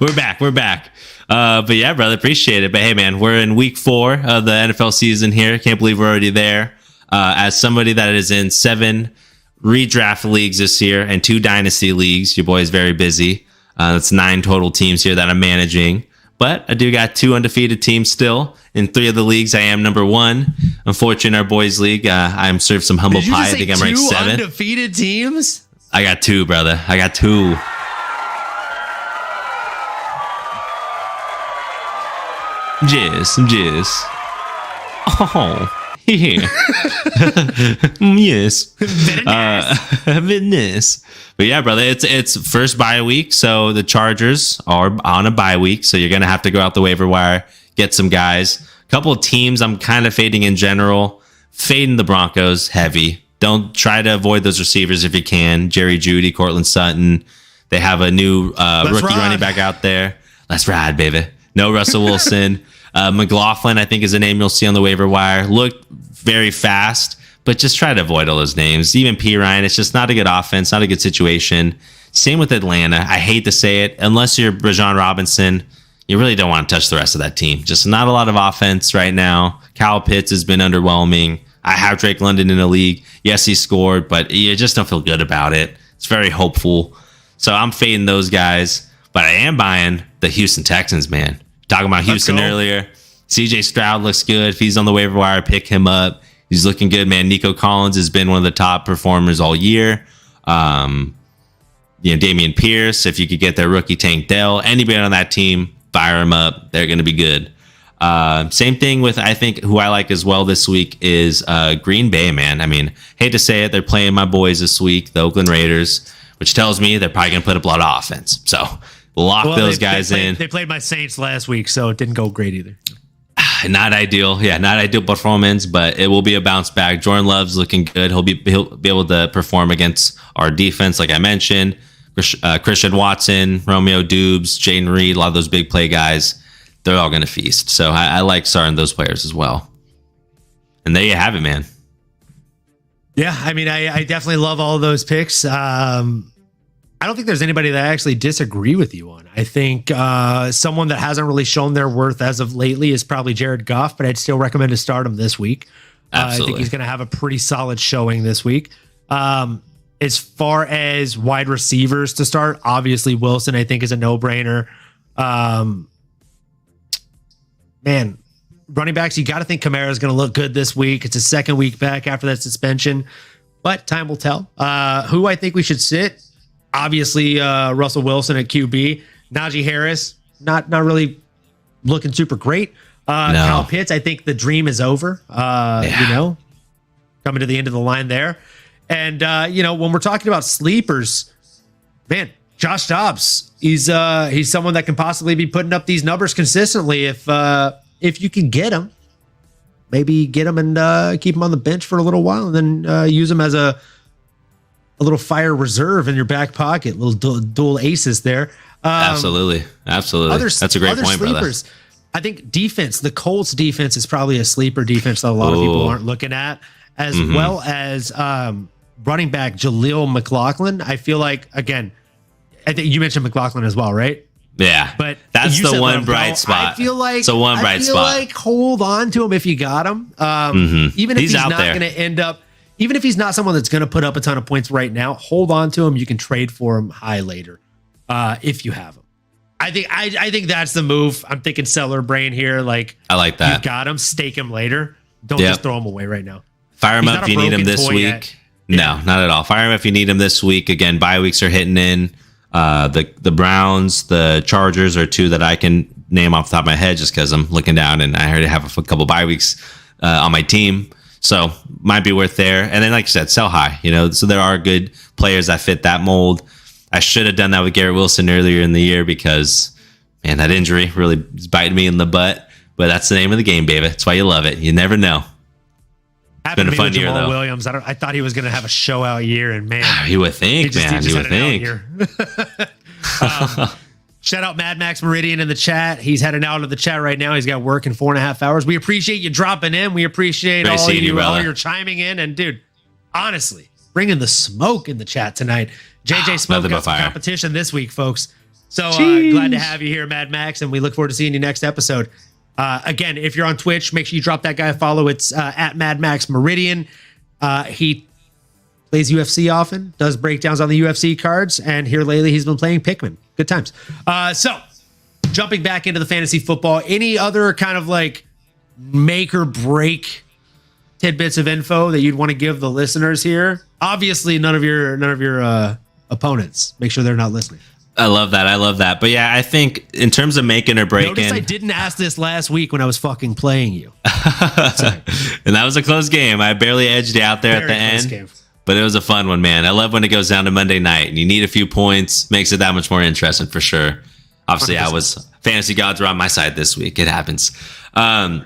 We're back. But yeah, brother, appreciate it. But hey, man, we're in week 4 of the NFL season here. Can't believe we're already there. As somebody that is in 7 redraft leagues this year and 2 dynasty leagues, your boy is very busy. That's 9 total teams here that I'm managing. But I do got 2 undefeated teams still. In 3 of the leagues, I am number 1. Unfortunately, in our boys' league, I'm served some humble pie. I think I'm ranked 7. Undefeated teams? I got 2, brother. I got 2. Jizz. Oh, yeah. Yes. Very nice. But yeah, brother, it's first bye week, so the Chargers are on a bye week, so you're gonna have to go out the waiver wire, get some guys. A couple of teams I'm kind of fading in general. Fading the Broncos heavy. Don't try to avoid those receivers if you can. Jerry Jeudy, Cortland Sutton. They have a new rookie running back out there. Let's ride, baby. No Russell Wilson. McLaughlin, I think, is a name you'll see on the waiver wire. Looked very fast, but just try to avoid all those names. Even P. Ryan, it's just not a good offense, not a good situation. Same with Atlanta. I hate to say it. Unless you're Bijan Robinson, you really don't want to touch the rest of that team. Just not a lot of offense right now. Kyle Pitts has been underwhelming. I have Drake London in the league. Yes, he scored, but you just don't feel good about it. It's very hopeful. So I'm fading those guys, but I am buying the Houston Texans, man. Talking about Houston earlier. CJ Stroud looks good. If he's on the waiver wire, pick him up. He's looking good, man. Nico Collins has been one of the top performers all year. Damian Pierce, if you could get their rookie Tank Dell, anybody on that team, fire them up. They're going to be good. Same thing with, I think, who I like as well this week is Green Bay, man. I mean, hate to say it, they're playing my boys this week, the Oakland Raiders, which tells me they're probably going to put up a lot of offense. So lock those guys in. They played my Saints last week, so it didn't go great either. Not ideal. Yeah, not ideal performance, but it will be a bounce back. Jordan Love's looking good. He'll be able to perform against our defense, like I mentioned. Christian Watson, Romeo Dubes, Jaden Reed, a lot of those big play guys, they're all going to feast. So I like starting those players as well. And there you have it, man. Yeah, I mean, I definitely love all of those picks. I don't think there's anybody that I actually disagree with you on. I think someone that hasn't really shown their worth as of lately is probably Jared Goff, but I'd still recommend to start him this week. I think he's going to have a pretty solid showing this week. As far as wide receivers to start, obviously Wilson, I think, is a no-brainer. Man, running backs, you got to think Kamara is going to look good this week. It's a second week back after that suspension, but time will tell. Who I think we should sit? Obviously, Russell Wilson at QB. Najee Harris, not really looking super great. Kyle Pitts, I think the dream is over. Coming to the end of the line there. And, when we're talking about sleepers, man, Josh Dobbs, he's someone that can possibly be putting up these numbers consistently if you can get him. Maybe get him and keep him on the bench for a little while, and then use him as a little fire reserve in your back pocket. Little dual aces there. Absolutely. That's a great point, sleepers. Brother. I think defense. The Colts defense is probably a sleeper defense that a lot of people aren't looking at, as well as running back Jaleel McLaughlin. I feel like, again, I think you mentioned McLaughlin as well, right? Yeah, but that's the one bright spot. I feel like spot. Hold on to him if you got him. Even if he's not going to end up, even if he's not someone that's going to put up a ton of points right now, hold on to him. You can trade for him high later if you have him. I think that's the move. I'm thinking seller brain here. Like, I like that. You got him, stake him later. Don't just throw him away right now. Fire him up if you need him this week. No, not at all. Fire him if you need him this week. Again, bye weeks are hitting in. The Browns, the Chargers are two that I can name off the top of my head just because I'm looking down and I already have a couple bye weeks on my team. So might be worth there. And then, like you said, sell high. So there are good players that fit that mold. I should have done that with Garrett Wilson earlier in the year because, man, that injury really is biting me in the butt. But that's the name of the game, baby. That's why you love it. You never know. It's been a fun year, though. Williams, I thought he was going to have a show out year, and man, you would think, man. You would think. Shout out Mad Max Meridian in the chat. He's heading out of the chat right now. He's got work in 4.5 hours. We appreciate you dropping in. We appreciate all you're chiming in. And dude, honestly, bringing the smoke in the chat tonight. JJ Smoke got some competition this week, folks. So glad to have you here, Mad Max, and we look forward to seeing you next episode. Again, if you're on Twitch, make sure you drop that guy a follow. It's at Mad Max Meridian. He plays UFC often, does breakdowns on the UFC cards, and here lately he's been playing Pikmin. Good times. So, jumping back into the fantasy football, any other kind of like make or break tidbits of info that you'd want to give the listeners here? Obviously, none of your opponents. Make sure they're not listening. I love that. But yeah, I think in terms of making or breaking. Notice I didn't ask this last week when I was fucking playing you. And that was a close game. I barely edged you out there at the end. Game. But it was a fun one, man. I love when it goes down to Monday night and you need a few points. Makes it that much more interesting for sure. Obviously, 100%. Fantasy gods were on my side this week. It happens. I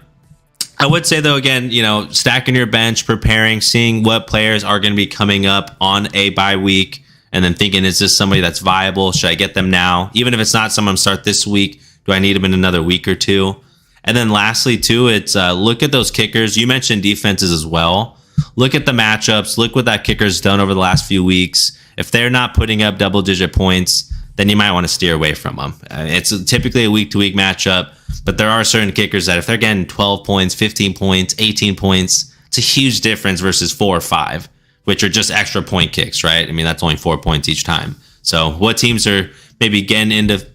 would say, though, again, stacking your bench, preparing, seeing what players are going to be coming up on a bye week. And then thinking, is this somebody that's viable? Should I get them now? Even if it's not someone to start this week, do I need them in another week or two? And then lastly, too, it's look at those kickers. You mentioned defenses as well. Look at the matchups. Look what that kicker's done over the last few weeks. If they're not putting up double-digit points, then you might want to steer away from them. It's typically a week-to-week matchup, but there are certain kickers that if they're getting 12 points, 15 points, 18 points, it's a huge difference versus 4 or 5. Which are just extra point kicks, right? I mean, that's only 4 points each time. So what teams are maybe getting into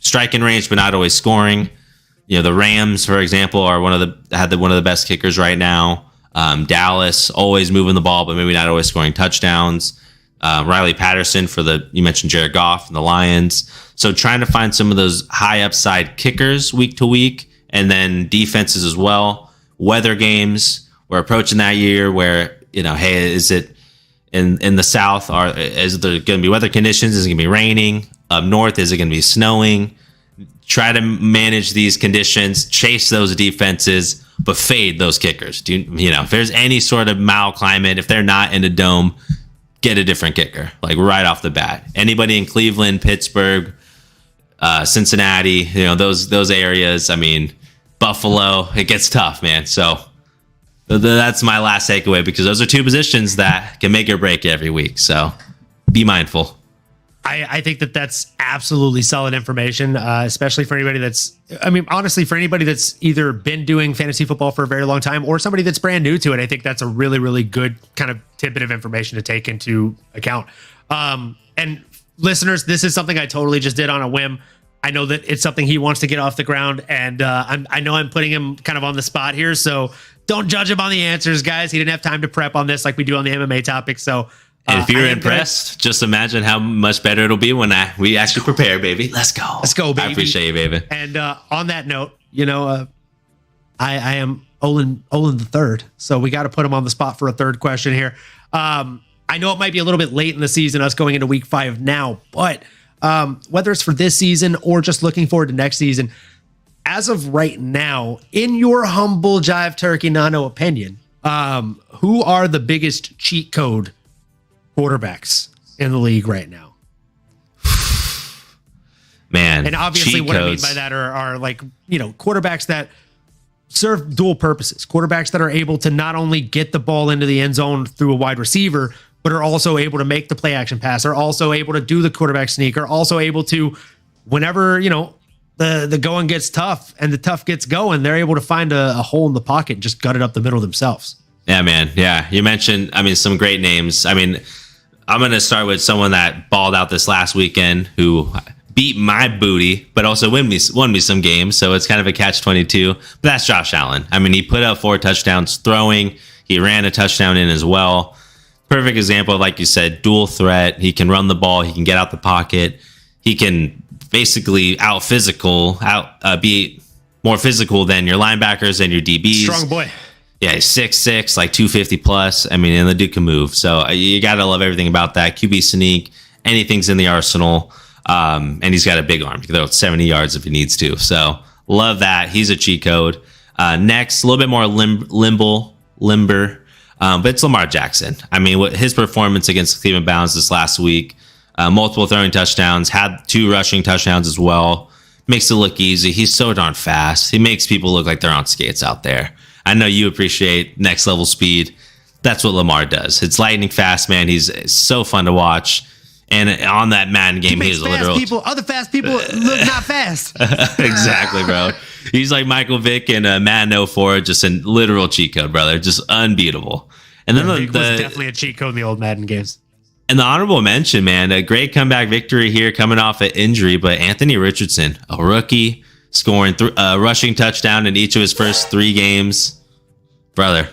striking range, but not always scoring? The Rams, for example, are one of the best kickers right now. Dallas, always moving the ball, but maybe not always scoring touchdowns. Riley Patterson you mentioned Jared Goff and the Lions. So trying to find some of those high upside kickers week to week, and then defenses as well. Weather games, we're approaching that year where, hey, is it in the South, is there going to be weather conditions? Is it going to be raining? Up north, is it going to be snowing? Try to manage these conditions, chase those defenses, but fade those kickers. If there's any sort of mild climate, if they're not in a dome, get a different kicker, like right off the bat. Anybody in Cleveland, Pittsburgh, Cincinnati, those areas. I mean, Buffalo, it gets tough, man. So that's my last takeaway, because those are two positions that can make or break every week. So be mindful. I think that's absolutely solid information, especially for anybody honestly, for anybody that's either been doing fantasy football for a very long time or somebody that's brand new to it. I think that's a really, really good kind of tidbit of information to take into account. And listeners, this is something I totally just did on a whim. I know that it's something he wants to get off the ground, and I know I'm putting him kind of on the spot here, so don't judge him on the answers, guys. He didn't have time to prep on this like we do on the MMA topic. So, and if you're impressed, just imagine how much better it'll be when we actually prepare, baby. Let's go, baby. I appreciate you, baby. And on that note, I am Olin the third, so we got to put him on the spot for a third question here. I know it might be a little bit late in the season, us going into week 5 now, but whether it's for this season or just looking forward to next season. As of right now, in your humble Jive Turkey Nano opinion, who are the biggest cheat code quarterbacks in the league right now? Man, and obviously what I mean by that are like, quarterbacks that serve dual purposes. Quarterbacks that are able to not only get the ball into the end zone through a wide receiver, but are also able to make the play action pass, are also able to do the quarterback sneak, are also able to, whenever, the going gets tough and the tough gets going, they're able to find a hole in the pocket and just gut it up the middle themselves. Yeah, man. Yeah. You mentioned, some great names. I'm going to start with someone that balled out this last weekend who beat my booty, but also won me some games. So it's kind of a catch-22. But that's Josh Allen. He put up 4 touchdowns throwing. He ran a touchdown in as well. Perfect example, like you said, dual threat. He can run the ball. He can get out the pocket. He can basically be more physical than your linebackers and your DBs. Strong boy. Yeah, he's 6'6", like 250 plus. And the dude can move. So you got to love everything about that. QB sneak, anything's in the arsenal. And he's got a big arm. He can throw it 70 yards if he needs to. So love that. He's a cheat code. Next, a little bit more limber. But it's Lamar Jackson. His performance against Cleveland Browns this last week, multiple throwing touchdowns, had 2 rushing touchdowns as well. Makes it look easy. He's so darn fast. He makes people look like they're on skates out there. I know you appreciate next level speed. That's what Lamar does. It's lightning fast, man. He's so fun to watch. And on that Madden game, he's a literal. Other fast people look not fast. Exactly, bro. He's like Michael Vick and Madden 04, just a literal cheat code, brother. Just unbeatable. And then Vick was definitely a cheat code in the old Madden games. And the honorable mention, man, a great comeback victory here coming off an injury, but Anthony Richardson, a rookie, scoring rushing touchdown in each of his first 3 games. Brother,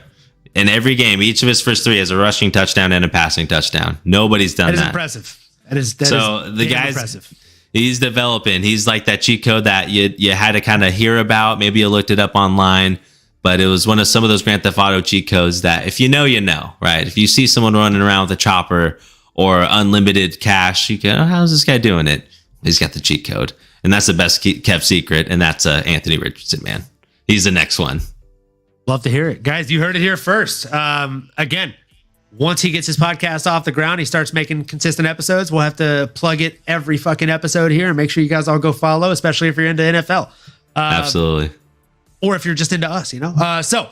in every game, each of his first 3 has a rushing touchdown and a passing touchdown. Nobody's done that. That is impressive. That is the guy's impressive. He's developing. He's like that cheat code that you had to kind of hear about. Maybe you looked it up online, but it was some of those Grand Theft Auto cheat codes that if you know, right? If you see someone running around with a chopper or unlimited cash, you go, how's this guy doing it? He's got the cheat code. And that's the best kept secret. And that's Anthony Richardson, man. He's the next one. Love to hear it. Guys, you heard it here first. Again, once he gets his podcast off the ground, he starts making consistent episodes. We'll have to plug it every fucking episode here and make sure you guys all go follow, especially if you're into NFL. Absolutely. Or if you're just into us, So,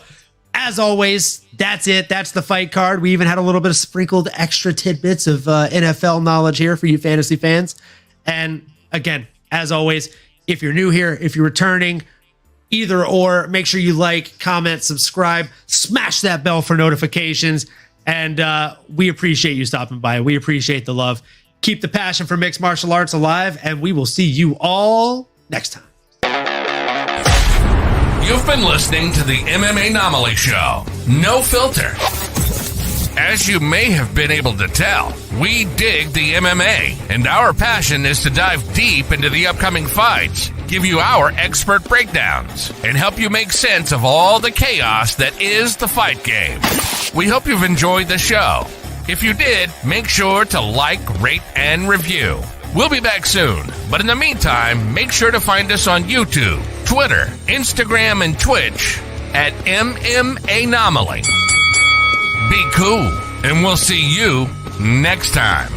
as always, that's it. That's the fight card. We even had a little bit of sprinkled extra tidbits of NFL knowledge here for you fantasy fans. And again, as always, if you're new here, if you're returning, either or, make sure you like, comment, subscribe, smash that bell for notifications. And we appreciate you stopping by. We appreciate the love. Keep the passion for mixed martial arts alive, and we will see you all next time. You've been listening to the MMAnomaly Show. No filter. As you may have been able to tell, we dig the MMA, and our passion is to dive deep into the upcoming fights, give you our expert breakdowns, and help you make sense of all the chaos that is the fight game. We hope you've enjoyed the show. If you did, make sure to like, rate, and review. We'll be back soon, but in the meantime, make sure to find us on YouTube, Twitter, Instagram, and Twitch at MMAnomaly. Be cool, and we'll see you next time.